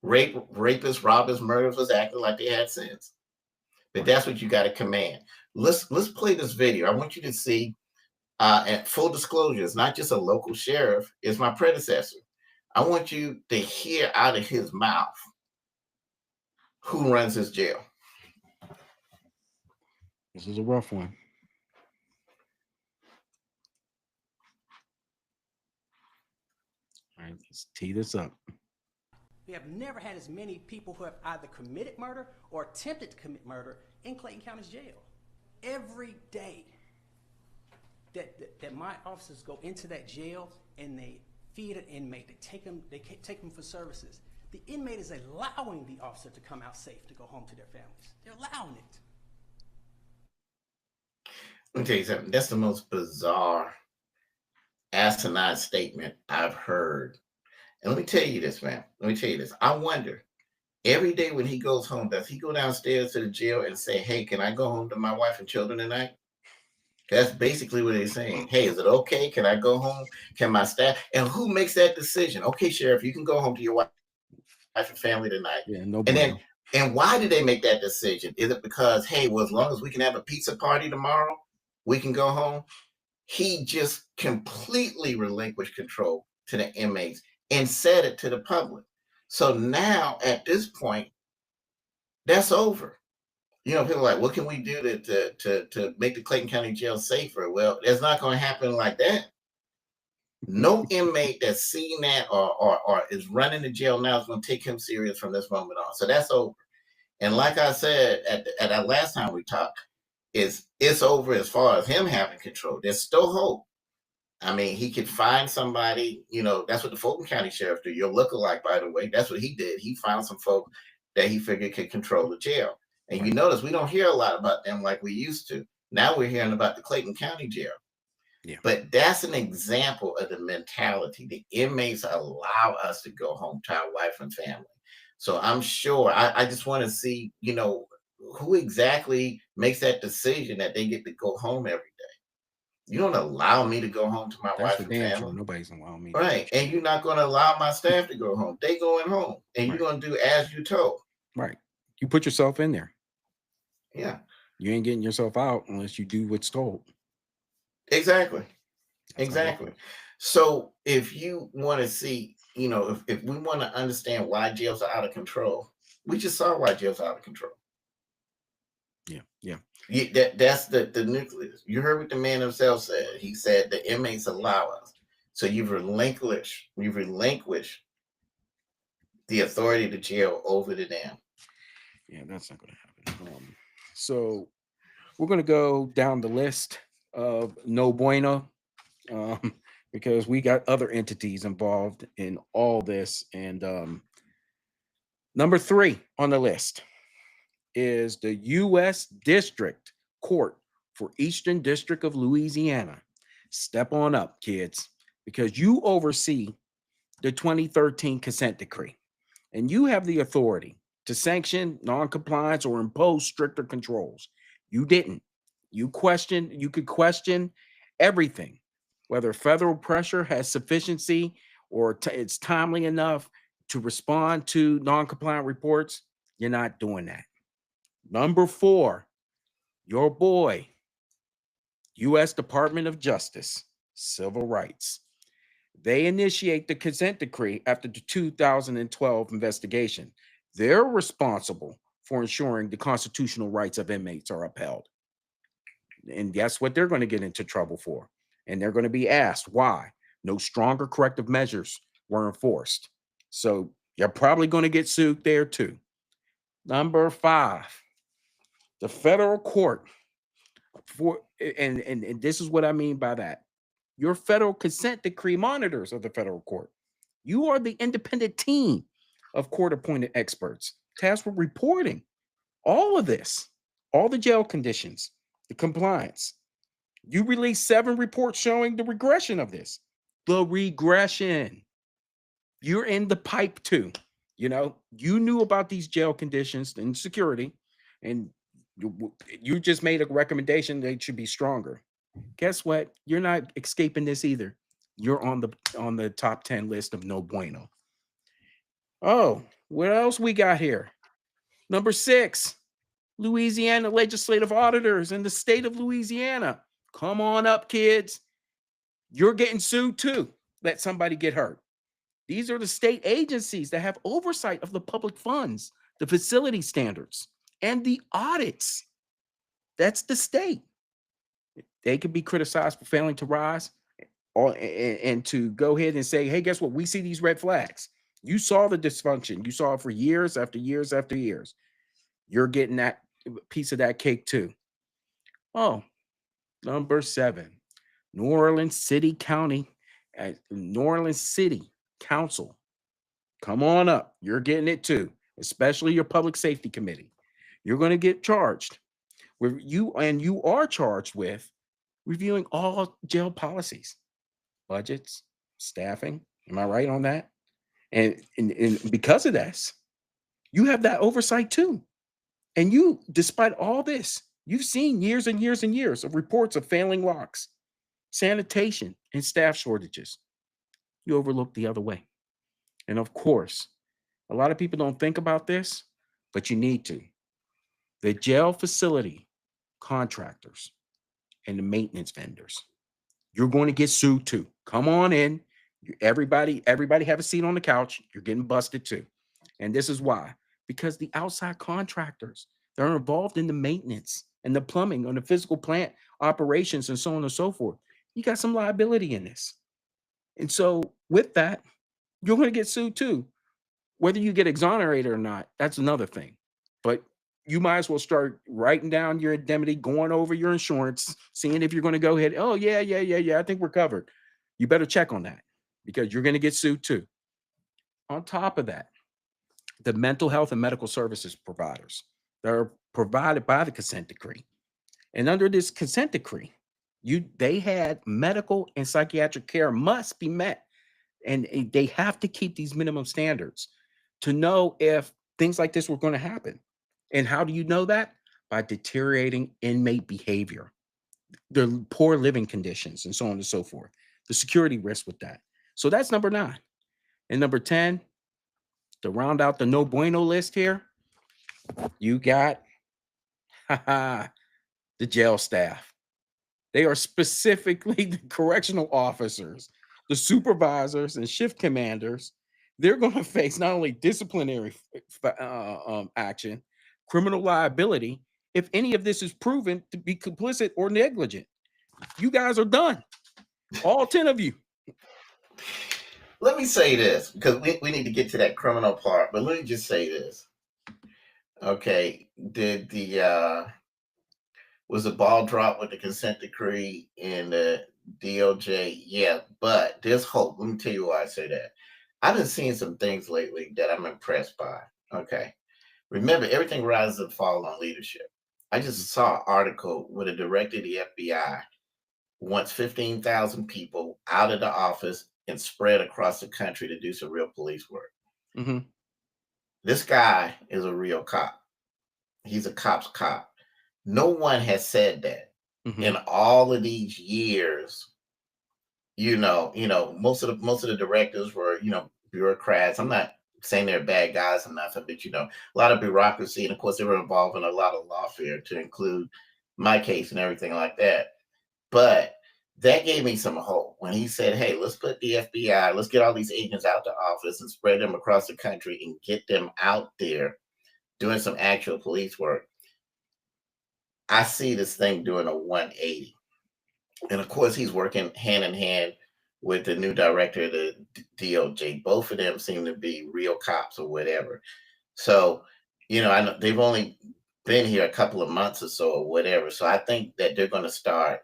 rapists, robbers, murderers, was acting like they had sense. But that's what you got to command. Let's play this video. I want you to see. And full disclosure, it's not just a local sheriff. It's my predecessor. I want you to hear out of his mouth who runs his jail. This is a rough one. All right, let's tee this up. We have never had as many people who have either committed murder or attempted to commit murder in Clayton County's jail. Every day that my officers go into that jail and they feed an inmate, they take them for services. The inmate is allowing the officer to come out safe to go home to their families. They're allowing it. Let me tell you something. That's the most bizarre, asinine statement I've heard. And let me tell you this, man. Let me tell you this. I wonder every day when he goes home, does he go downstairs to the jail and say, hey, can I go home to my wife and children tonight? That's basically what they're saying. Hey, is it okay? Can I go home? Can my staff? And who makes that decision? Okay, Sheriff, you can go home to your wife and family tonight. Yeah, no And bueno. and why did they make that decision? Is it because, hey, well, as long as we can have a pizza party tomorrow, we can go home? He just completely relinquished control to the inmates and said it to the public. So now at this point, that's over. You know, people are like, what can we do to make the Clayton County Jail safer? Well, it's not going to happen like that. No inmate that's seen that or is running the jail now is going to take him serious from this moment on. So that's over. And like I said at that last time we talked, it's over as far as him having control. There's still hope. I mean, he could find somebody, you know, that's what the Fulton County Sheriff do. Your lookalike, by the way, that's what he did. He found some folk that he figured could control the jail. And you notice we don't hear a lot about them like we used to. Now we're hearing about the Clayton County Jail. Yeah. But that's an example of the mentality. The inmates allow us to go home to our wife and family. So I'm sure, I just want to see, you know, who exactly makes that decision that they get to go home every day. You don't allow me to go home to my That's wife for and damn family. sure. Nobody's allowing me. To Right. And you're not going to allow my staff to go home. They going home. And you're going to do as you told. Right. You put yourself in there. Yeah. You ain't getting yourself out unless you do what's told. Exactly. That's how it Exactly. goes. So if you want to see, you know, if we want to understand why jails are out of control, we just saw why jails are out of control. Yeah. Yeah. That's the nucleus. You heard what the man himself said. He said the inmates allow us. So you've relinquished the authority of the jail over to them. Yeah, that's not going to happen. So we're going to go down the list of no bueno, because we got other entities involved in all this. And number 3 on the list is the U.S. District Court for Eastern District of Louisiana. Step on up, kids, because you oversee the 2013 consent decree, and you have the authority to sanction non-compliance or impose stricter controls. You didn't. You could question everything, whether federal pressure has sufficiency or it's timely enough to respond to non-compliant reports. You're not doing that. Number 4, your boy, U.S. Department of Justice, Civil Rights. They initiate the consent decree after the 2012 investigation. They're responsible for ensuring the constitutional rights of inmates are upheld. And guess what they're going to get into trouble for? And they're going to be asked why no stronger corrective measures were enforced. So you're probably going to get sued there too. Number 5, the federal court for, and this is what I mean by that. Your federal consent decree monitors of the federal court. You are the independent team of court-appointed experts tasked with reporting all of this, all the jail conditions, the compliance. You released 7 reports showing the regression of this. The regression. You're in the pipe too. You know, you knew about these jail conditions and security, and you just made a recommendation they should be stronger. Guess what? You're not escaping this either. You're on the top 10 list of no bueno. Oh, what else we got here? Number 6, Louisiana legislative auditors in the state of Louisiana. Come on up, kids. You're getting sued too. Let somebody get hurt. These are the state agencies that have oversight of the public funds, the facility standards, and the audits. That's the state. They could be criticized for failing to rise and to go ahead and say, hey, guess what? We see these red flags. You saw the dysfunction. You saw it for years after years after years. You're getting that piece of that cake too. Oh, number 7, New Orleans City Council. Come on up. You're getting it too, especially your public safety committee. You're going to get charged with you are charged with reviewing all jail policies, budgets, staffing. Am I right on that? And because of this, You have that oversight too. And you, despite all this, you've seen years and years and years of reports of failing locks, sanitation, and staff shortages. You overlook the other way. And of course, a lot of people don't think about this, but you need to. The jail facility contractors and the maintenance vendors, you're going to get sued too. Come on in. Everybody have a seat on the couch. You're getting busted too. And this is why. Because the outside contractors that are involved in the maintenance and the plumbing on the physical plant operations and so on and so forth, you got some liability in this. And so with that, you're going to get sued too. Whether you get exonerated or not, that's another thing. But you might as well start writing down your indemnity, going over your insurance, seeing if you're going to go ahead. Oh, yeah. I think we're covered. You better check on that because you're going to get sued too. On top of that, the mental health and medical services providers that are provided by the consent decree. And under this consent decree, they had medical and psychiatric care must be met. And they have to keep these minimum standards to know if things like this were going to happen. And how do you know that? By deteriorating inmate behavior, the poor living conditions, and so on and so forth, the security risk with that. So that's number 9. And number 10, to round out the no bueno list here, you got the jail staff. They are specifically the correctional officers, the supervisors, and shift commanders. They're going to face not only disciplinary action, criminal liability, if any of this is proven to be complicit or negligent. You guys are done. All 10 of you. Let me say this, because we need to get to that criminal part, but let me just say this. Okay, did was the ball dropped with the consent decree in the DOJ? Yeah, but there's hope. Let me tell you why I say that. I've been seeing some things lately that I'm impressed by. Okay. Remember, everything rises and falls on leadership. I just saw an article where the director of the FBI wants 15,000 people out of the office and spread across the country to do some real police work. Mm-hmm. This guy is a real cop. He's a cop's cop. No one has said that in all of these years. Most of the directors were, bureaucrats. I'm not saying they're bad guys or nothing, but a lot of bureaucracy, and of course they were involved in a lot of lawfare, to include my case and everything like that. But that gave me some hope when he said, hey, let's put the FBI, let's get all these agents out the office and spread them across the country and get them out there doing some actual police work. I see this thing doing a 180. And of course, he's working hand in hand with the new director of the DOJ. Both of them seem to be real cops or whatever. So, I know they've only been here a couple of months or so or whatever. So I think that they're going to start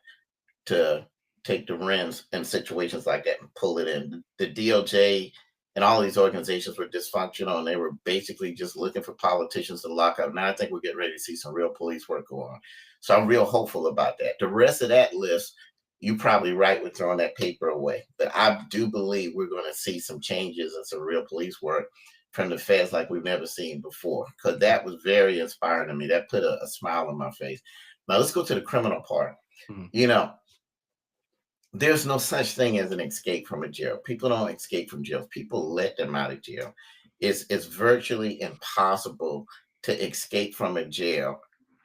to take the reins in situations like that and pull it in. The DOJ and all these organizations were dysfunctional, and they were basically just looking for politicians to lock up. Now I think we're getting ready to see some real police work go on. So I'm real hopeful about that. The rest of that list, you probably right with throwing that paper away. But I do believe we're going to see some changes and some real police work from the feds like we've never seen before, because that was very inspiring to me. That put a smile on my face. Now let's go to the criminal part. There's no such thing as an escape from a jail. People don't escape from jail. People let them out of jail. It's virtually impossible to escape from a jail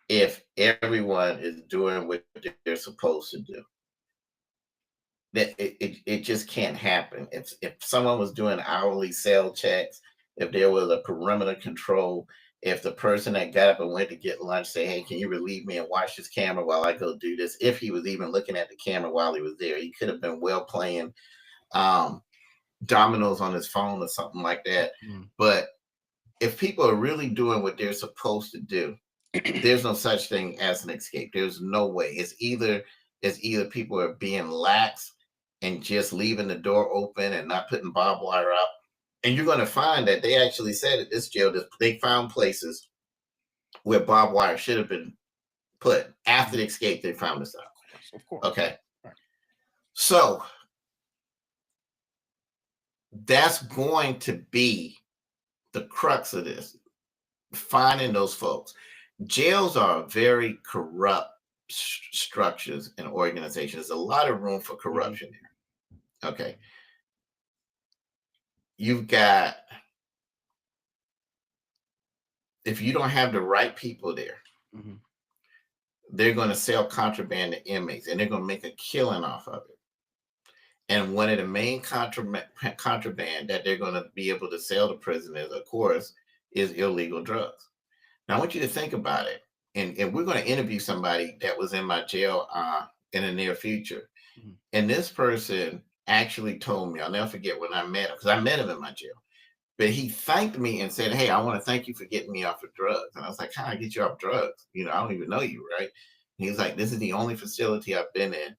if everyone is doing what they're supposed to do. That it just can't happen. If someone was doing hourly cell checks, if there was a perimeter control, if the person that got up and went to get lunch say, hey, can you relieve me and watch this camera while I go do this? If he was even looking at the camera while he was there, he could have been well playing dominoes on his phone or something like that. But if people are really doing what they're supposed to do, there's no such thing as an escape. There's no way. It's either people are being lax and just leaving the door open and not putting barbed wire up. And you're going to find that they actually said at this jail that they found places where barbed wire should have been put. After the escape, they found this out. Of course. Okay. Right. So that's going to be the crux of this. finding those folks. Jails are very corrupt structures and organizations. There's a lot of room for corruption there. Okay. You've got, if you don't have the right people there, they're going to sell contraband to inmates and they're going to make a killing off of it. And one of the main contraband that they're going to be able to sell to prisoners, of course, is illegal drugs. Now, I want you to think about it. And we're going to interview somebody that was in my jail in the near future. And this person actually told me, I'll never forget when I met him, because I met him in my jail. But he thanked me and said, hey, I want to thank you for getting me off of drugs. And I was like, how do I get you off drugs? You know, I don't even know you, right? And he was like, this is the only facility I've been in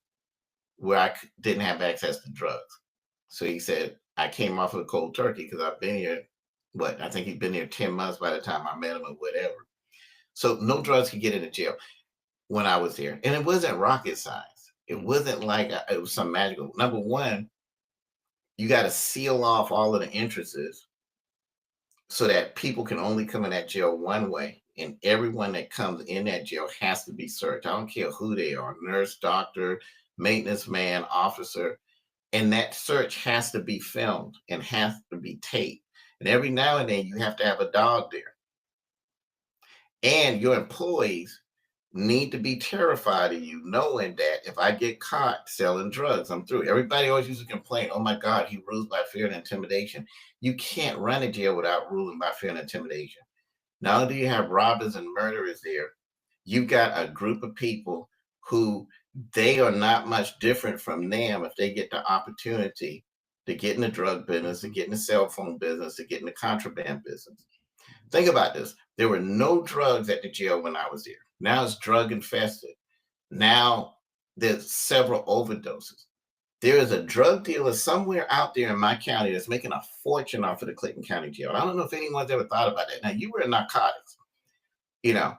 where I didn't have access to drugs. So he said, I came off of cold turkey because I've been here, I think he'd been here 10 months by the time I met him or whatever. So no drugs could get into jail when I was there. And it wasn't rocket science. It wasn't like it was some magical. Number one, you got to seal off all of the entrances so that people can only come in that jail one way. And everyone that comes in that jail has to be searched. I don't care who they are, nurse, doctor, maintenance man, officer. And that search has to be filmed and has to be taped. And every now and then you have to have a dog there. And your employees need to be terrified of you, knowing that if I get caught selling drugs, I'm through. Everybody always used to complain, oh my God, he rules by fear and intimidation. You can't run a jail without ruling by fear and intimidation. Not only do you have robbers and murderers there, you've got a group of people who they are not much different from them if they get the opportunity to get in the drug business, to get in the cell phone business, to get in the contraband business. Think about this. There were no drugs at the jail when I was there. Now it's drug infested. Now there's several overdoses. There is a drug dealer somewhere out there in my county that's making a fortune off of the Clayton County jail. I don't know if anyone's ever thought about that. Now, you were in narcotics. You know,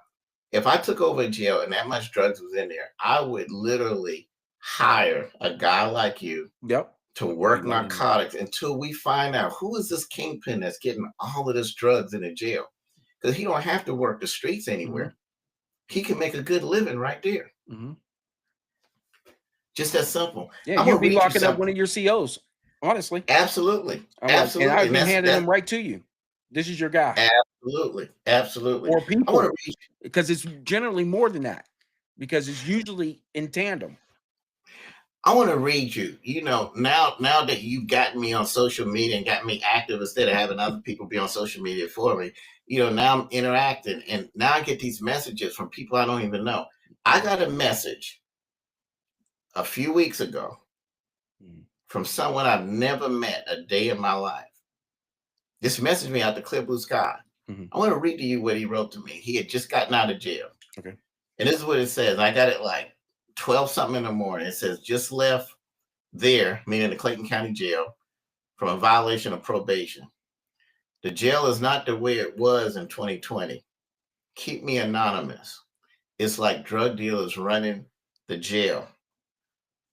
if I took over a jail and that much drugs was in there, I would literally hire a guy like you to work narcotics until we find out who is this kingpin that's getting all of this drugs in the jail. Because he don't have to work the streets anywhere. He can make a good living right there. Just that simple. Yeah, you'll be locking up one of your COs, honestly. Absolutely. Absolutely. And I've been handing them right to you. This is your guy. Absolutely. Absolutely. Or people, because it's generally more than that, because it's usually in tandem. I want to read you, you know, now that you've gotten me on social media and got me active instead of having other people be on social media for me, you know, now I'm interacting and now I get these messages from people I don't even know. I got a message a few weeks ago from someone I've never met a day in my life. This messaged me out the clear blue sky. I want to read to you what he wrote to me. He had just gotten out of jail. Okay. And this is what it says. I got it like 12 something in the morning. It says, just left there, meaning the Clayton County jail, from a violation of probation. The jail is not the way it was in 2020. Keep me anonymous. It's like drug dealers running the jail.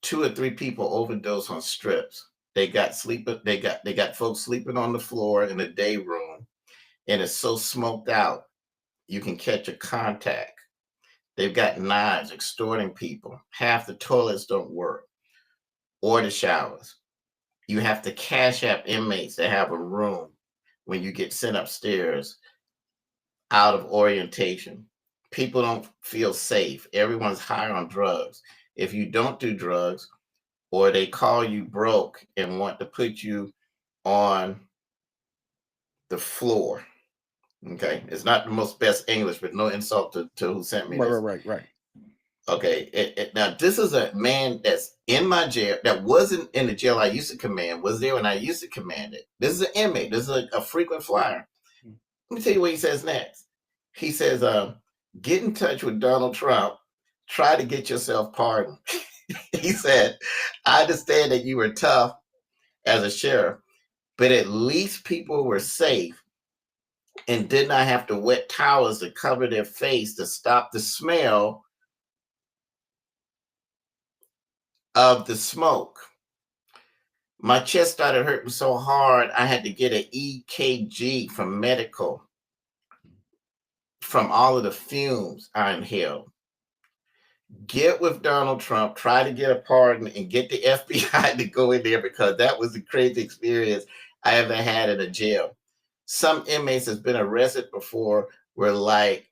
2 or 3 people overdose on strips. They got folks sleeping on the floor in the day room, and it's so smoked out you can catch a contact. They've got knives extorting people. Half the toilets don't work or the showers. You have to cash app inmates that have a room when you get sent upstairs out of orientation. People don't feel safe. Everyone's high on drugs. If you don't do drugs, or they call you broke and want to put you on the floor. Okay, it's not the most best English, but no insult to who sent me this. Right. Okay, now this is a man that's in my jail, that wasn't in the jail I used to command, was there when I used to command it. This is an inmate, this is a frequent flyer. Let me tell you what he says next. He says, get in touch with Donald Trump, try to get yourself pardoned. He said, I understand that you were tough as a sheriff, but at least people were safe and did not have to wet towels to cover their face to stop the smell of the smoke. My chest started hurting so hard, I had to get an EKG from medical. from all of the fumes I inhaled. Get with Donald Trump, try to get a pardon, and get the FBI to go in there, because that was the crazy experience I ever had in a jail. Some inmates that's been arrested before were like,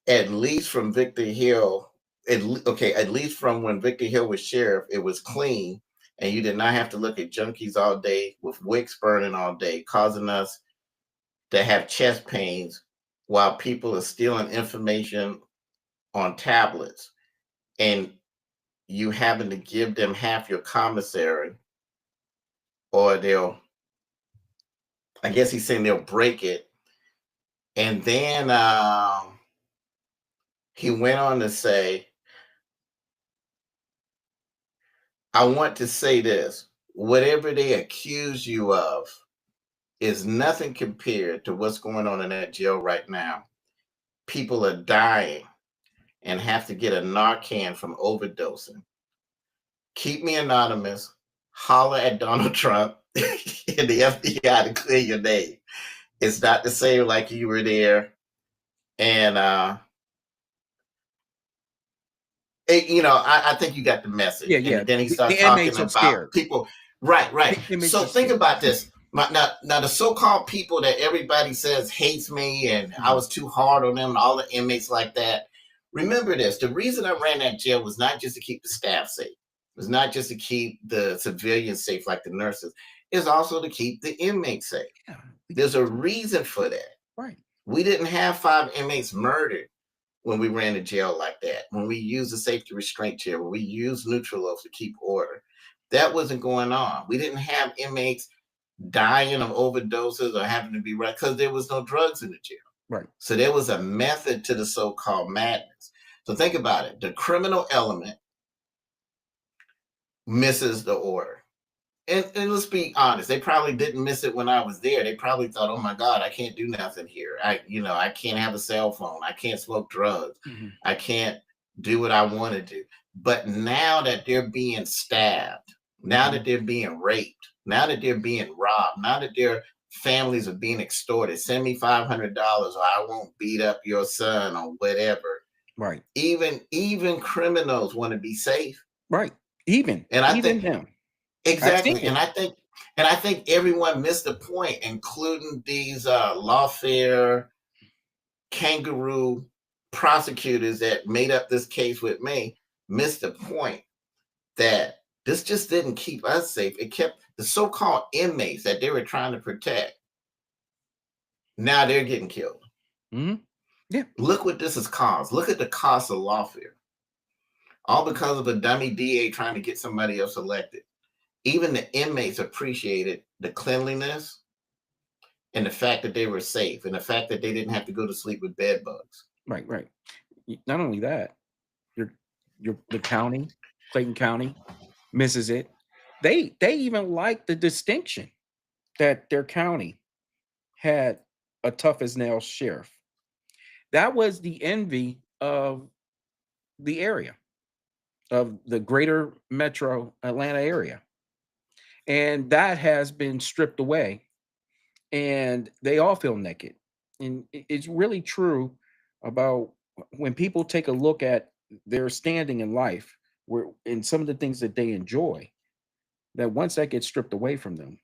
at least from Victor Hill, at least from when Victor Hill was sheriff, it was clean, and you did not have to look at junkies all day with wicks burning all day, causing us to have chest pains while people are stealing information on tablets, and you happen to give them half your commissary, or I guess he's saying they'll break it. And then he went on to say, I want to say this, whatever they accuse you of is nothing compared to what's going on in that jail right now. People are dying and have to get a Narcan from overdosing. Keep me anonymous, holler at Donald Trump and the FBI to clear your name. It's not the same like you were there. And, I think you got the message. Yeah, yeah. And then he The starts talking inmates are about scared. people. Right. The inmates So are think scared. about this. Now, the so-called people that everybody says hates me and I was too hard on them and all the inmates like that. Remember this. The reason I ran that jail was not just to keep the staff safe. It was not just to keep the civilians safe like the nurses. It's also to keep the inmates safe. Yeah. There's a reason for that. Right. We didn't have 5 inmates murdered when we ran the jail like that, when we used the safety restraint chair, when we used neutralos to keep order. That wasn't going on. We didn't have inmates dying of overdoses or having to be right, because there was no drugs in the jail. Right. So there was a method to the so-called madness. So think about it. The criminal element misses the order. And let's be honest, they probably didn't miss it when I was there. They probably thought, oh my God, I can't do nothing here. I can't have a cell phone. I can't smoke drugs. Mm-hmm. I can't do what I want to do. But now that they're being stabbed, now that they're being raped, now that they're being robbed, now that their families are being extorted, send me $500 or I won't beat up your son or whatever. Right. Even criminals want to be safe. Right. Even them. Exactly. And I think everyone missed the point, including these lawfare kangaroo prosecutors that made up this case with me, missed the point that this just didn't keep us safe. It kept the so-called inmates that they were trying to protect. Now they're getting killed. Mm-hmm. Yeah. Look what this has caused. Look at the cost of lawfare. All because of a dummy DA trying to get somebody else elected. Even the inmates appreciated the cleanliness and the fact that they were safe and the fact that they didn't have to go to sleep with bed bugs. Right. Not only that, the county, Clayton County, misses it. They even like the distinction that their county had a tough as nails sheriff. That was the envy of the area, of the greater metro Atlanta area. And that has been stripped away, and they all feel naked. And it's really true about when people take a look at their standing in life, where in some of the things that they enjoy, that once that gets stripped away from them,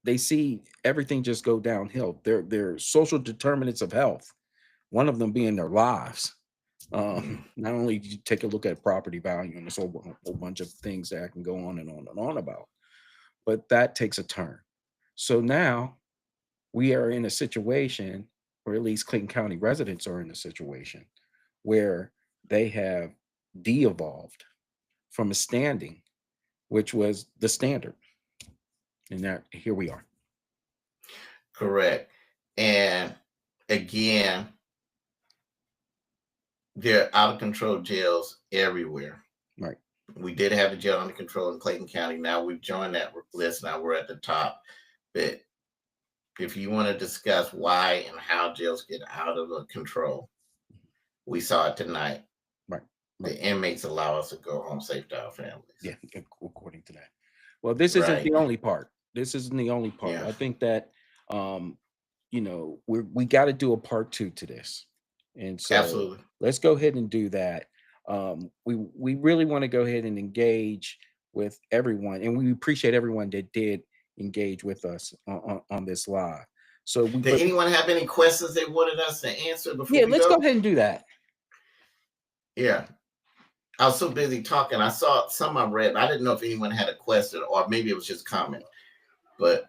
they see everything just go downhill. Their social determinants of health, one of them being their lives. Not only do you take a look at property value and there's a whole bunch of things that I can go on and on and on about, but that takes a turn. So now we are in a situation, or at least Clayton County residents are in a situation where they have de-evolved from a standing, which was the standard. And that here we are. Correct. And again, there are out of control jails everywhere. Right. We did have a jail under control in Clayton County. Now we've joined that list. Now we're at the top. But if you want to discuss why and how jails get out of control, we saw it tonight. Right. The inmates allow us to go home safe to our families. Yeah, according to that. Well, this isn't the only part. This isn't the only part. Yeah. I think that you know, we got to do a part 2 to this. And so Absolutely. let's go ahead and do that. We really want to go ahead and engage with everyone, and we appreciate everyone that did engage with us on this live. So Did anyone have any questions they wanted us to answer before yeah, we let's go go? ahead and do that. Yeah. I was so busy talking. I saw some I read. I didn't know if anyone had a question or maybe it was just comment. But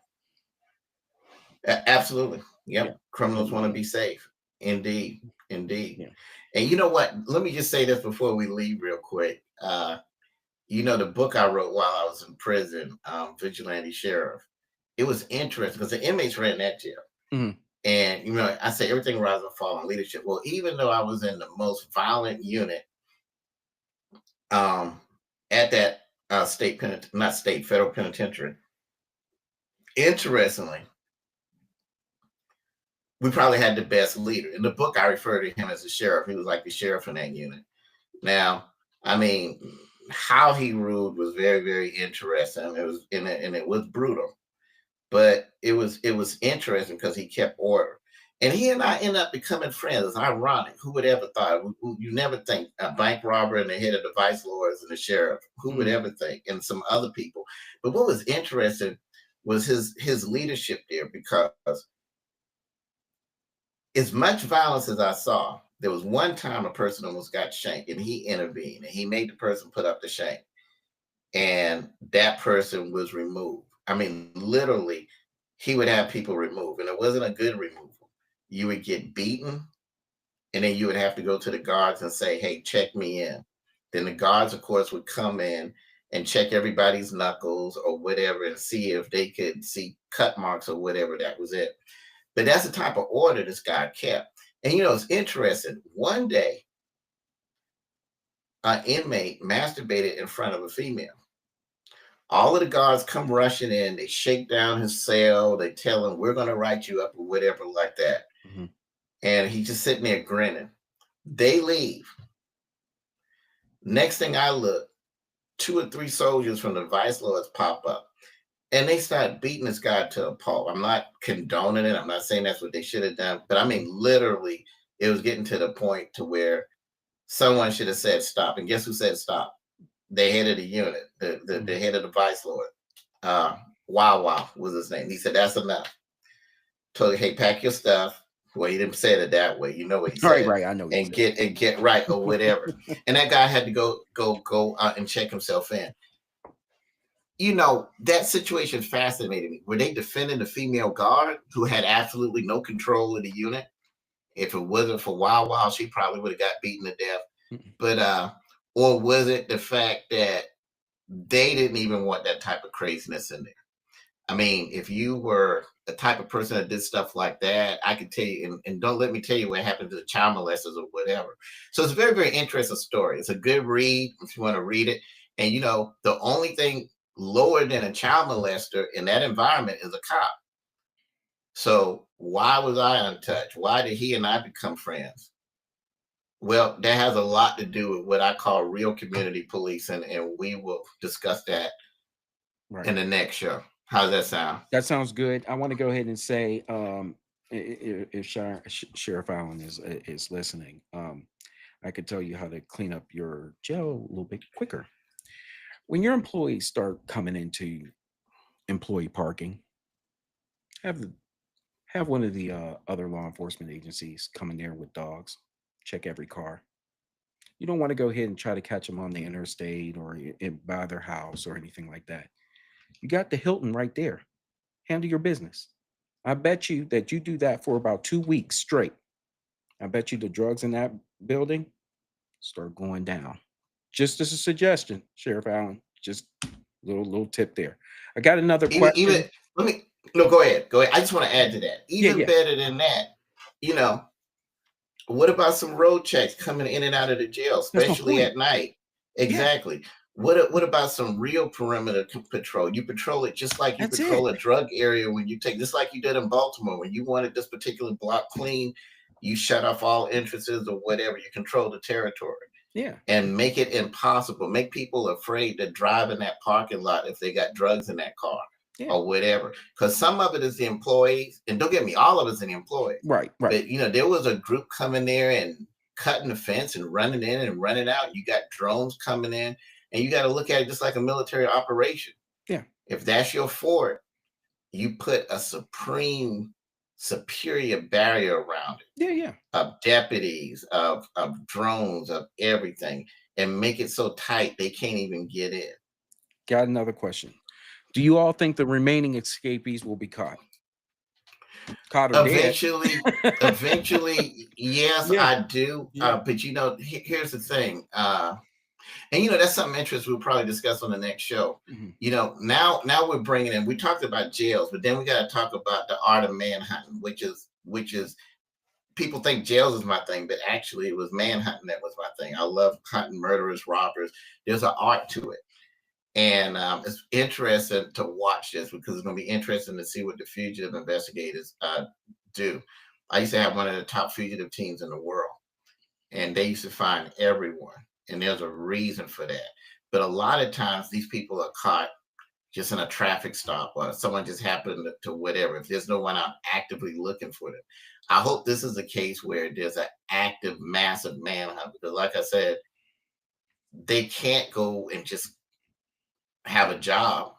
absolutely. Yep. Yeah. Criminals want to be safe. Indeed. Indeed. Yeah. And you know what? Let me just say this before we leave real quick. You know, the book I wrote while I was in prison, Vigilante Sheriff, it was interesting because the inmates ran that jail. Mhm. And, you know, I say everything rises and falls on leadership. Well, even though I was in the most violent unit at that federal penitentiary, interestingly, we probably had the best leader. In the book, I refer to him as the sheriff. He was like the sheriff in that unit. Now, I mean, how he ruled was very, very interesting. It was brutal, but it was interesting because he kept order. And he and I ended up becoming friends. It's ironic. Who would ever thought? You never think a bank robber and the head of the vice lords and the sheriff. Who would ever think? And some other people. But what was interesting was his leadership there, because as much violence as I saw, there was one time a person almost got shanked, and he intervened, and he made the person put up the shank, and that person was removed. I mean, literally, he would have people removed, and it wasn't a good removal. You would get beaten, and then you would have to go to the guards and say, hey, check me in. Then the guards, of course, would come in and check everybody's knuckles or whatever and see if they could see cut marks or whatever. That was it. But that's the type of order this guy kept. And, you know, it's interesting. One day, an inmate masturbated in front of a female. All of the guards come rushing in. They shake down his cell. They tell him, we're going to write you up or whatever like that. Mm-hmm. And he's just sitting there grinning. They leave. Next thing I look, 2 or 3 soldiers from the vice lords pop up. And they start beating this guy to a pulp. I'm not condoning it. I'm not saying that's what they should have done. But I mean, literally, it was getting to the point to where someone should have said stop. And guess who said stop? The head of the unit, the head of the vice lord. Wow was his name. He said, that's enough. Told him, hey, pack your stuff. Well, he didn't say it that way. You know what he said. Right. I know. And get right or whatever. And that guy had to go out and check himself in. You know, that situation fascinated me. Were they defending the female guard who had absolutely no control of the unit? If it wasn't for Wow, she probably would have got beaten to death. But or was it the fact that they didn't even want that type of craziness in there? I mean, if you were the type of person that did stuff like that, I could tell you, and don't let me tell you what happened to the child molesters or whatever. So it's a very, very interesting story. It's a good read if you want to read it. And, you know, the only thing lower than a child molester in that environment is a cop. So why was I untouched? Why did he and I become friends? Well, that has a lot to do with what I call real community policing, and we will discuss that in the next show. How does that sound? That sounds good. I want to go ahead and say, if Sheriff Allen is listening, I could tell you how to clean up your jail a little bit quicker. When your employees start coming into employee parking, have one of the other law enforcement agencies come in there with dogs, check every car. You don't want to go ahead and try to catch them on the interstate or by their house or anything like that. You got the Hilton right there. Handle your business. I bet you that you do that for about 2 weeks straight. I bet you the drugs in that building start going down. Just as a suggestion, Sheriff Allen, just little tip there. I got another question. Go ahead. I just want to add to that. Even better than that, you know, what about some road checks coming in and out of the jail, especially at night? Exactly. Yeah. What about some real perimeter patrol? You patrol it just like you patrol a drug area when you take, just like you did in Baltimore. When you wanted this particular block clean, you shut off all entrances or whatever. You control the territory. Yeah. And make it impossible. Make people afraid to drive in that parking lot if they got drugs in that car. or whatever. Because some of it is the employees, and don't get me, all of it's in the employees. Right. But there was a group coming there and cutting the fence and running in and running out. You got drones coming in, and you got to look at it just like a military operation. Yeah. If that's your fort, you put a superior barrier around it. Yeah. Of deputies, of drones, of everything, and make it so tight they can't even get in. Got another question. Do you all think the remaining escapees will be caught? Caught or Eventually, yes, Yeah. I do. But here's the thing. And that's something interesting we'll probably discuss on the next show. Now we're bringing in. We talked about jails, but then we got to talk about the art of manhunting, which is people think jails is my thing, but actually it was manhunting that was my thing. I love hunting murderers, robbers. There's an art to it. And it's interesting to watch this because it's going to be interesting to see what the fugitive investigators do. I used to have one of the top fugitive teams in the world, and they used to find everyone. And there's a reason for that. But a lot of times these people are caught just in a traffic stop or someone just happened to whatever. If there's no one out actively looking for them. I hope this is a case where there's an active, massive manhunt because like I said, they can't go and just have a job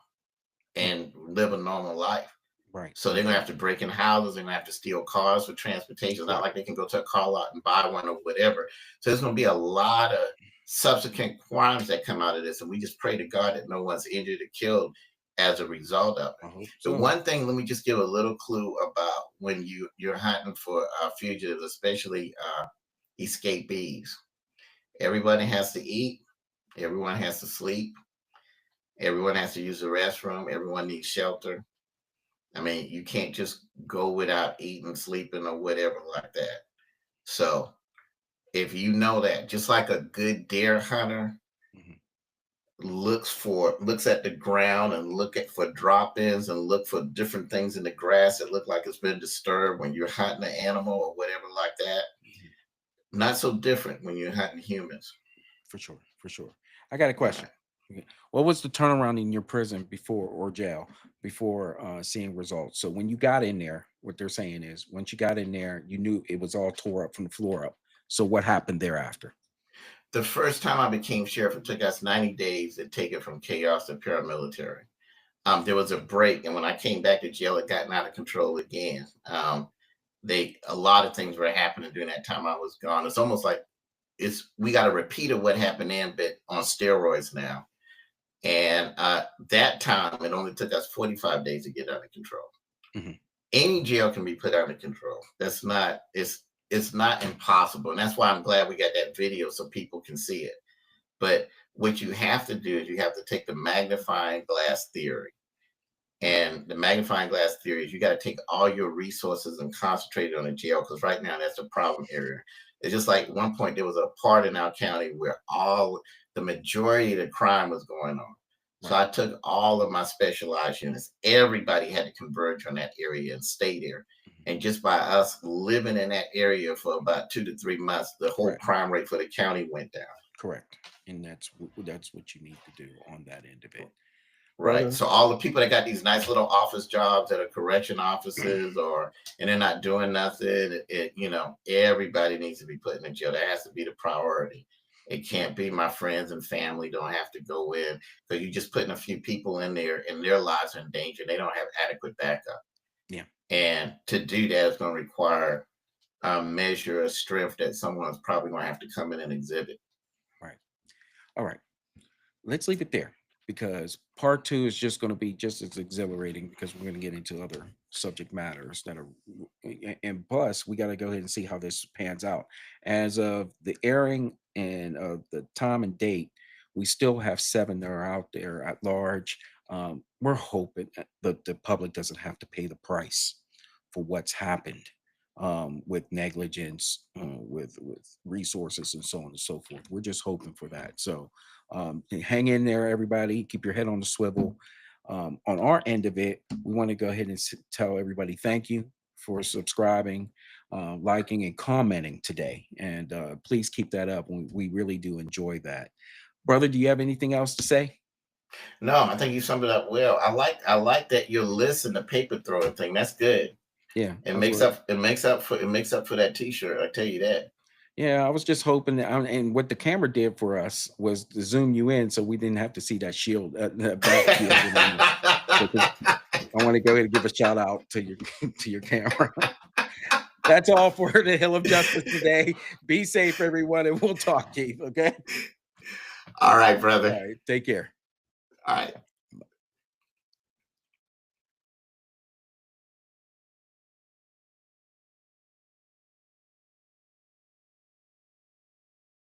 and live a normal life. Right. So they're gonna have to break in houses, they're gonna have to steal cars for transportation. It's not like they can go to a car lot and buy one or whatever. So there's gonna be a lot of subsequent crimes that come out of this. And we just pray to God that no one's injured or killed as a result of it. So. The one thing, let me just give a little clue about when you're hunting for fugitives, especially escapees. Everybody has to eat, everyone has to sleep, everyone has to use the restroom, everyone needs shelter. I mean, you can't just go without eating, sleeping, or whatever like that. So if you know that, just like a good deer hunter looks at the ground and for drop-ins and look for different things in the grass that look like it's been disturbed when you're hunting an animal or whatever like that. Not so different when you're hunting humans. For sure. I got a question. What was the turnaround in your prison or jail before seeing results? So when you got in there, what they're saying is once you got in there, you knew it was all tore up from the floor up. So what happened thereafter? The first time I became sheriff, it took us 90 days to take it from chaos to paramilitary. There was a break, and when I came back to jail, it got out of control again. A lot of things were happening during that time I was gone. It's almost like we got a repeat of what happened then, but on steroids now. And that time, it only took us 45 days to get under control. Any jail can be put under control. It's not impossible. And that's why I'm glad we got that video so people can see it. But what you have to do is you have to take the magnifying glass theory. And the magnifying glass theory is you got to take all your resources and concentrate it on the jail because right now that's a problem area. It's just like at one point there was a part in our county where the majority of the crime was going on. So I took all of my specialized units. Everybody had to converge on that area and stay there. And just by us living in that area for about 2 to 3 months, the whole crime rate for the county went down. Correct. And that's what you need to do on that end of it. Right. So all the people that got these nice little office jobs that are correction officers and they're not doing nothing, everybody needs to be put in the jail. That has to be the priority. It can't be my friends and family don't have to go in because you're just putting a few people in there and their lives are in danger. They don't have adequate backup. Yeah. And to do that is going to require a measure of strength that someone's probably going to have to come in and exhibit. Right. All right. Let's leave it there because part 2 is just going to be just as exhilarating because we're going to get into other subject matters that are, and plus we got to go ahead and see how this pans out. As of the airing and the time and date, we still have 7 that are out there at large. We're hoping that the public doesn't have to pay the price for what's happened with negligence, with resources and so on and so forth. We're just hoping for that. So hang in there, everybody. Keep your head on the swivel. On our end of it, we want to go ahead and tell everybody thank you for subscribing, liking, and commenting today. And please keep that up. We really do enjoy that. Brother, do you have anything else to say? No, I think you summed it up well. I like that you're listing the paper throwing thing. That's good. Yeah, It I was makes worried. up for that t-shirt. I tell you that. Yeah, I was just hoping that, and what the camera did for us was to zoom you in, so we didn't have to see that shield, that back shield. Because I want to go ahead and give a shout out to your to your camera. That's all for the Hill of Justice today. Be safe, everyone, and we'll talk, Keith. Okay. All right, brother. All right. Take care. All right.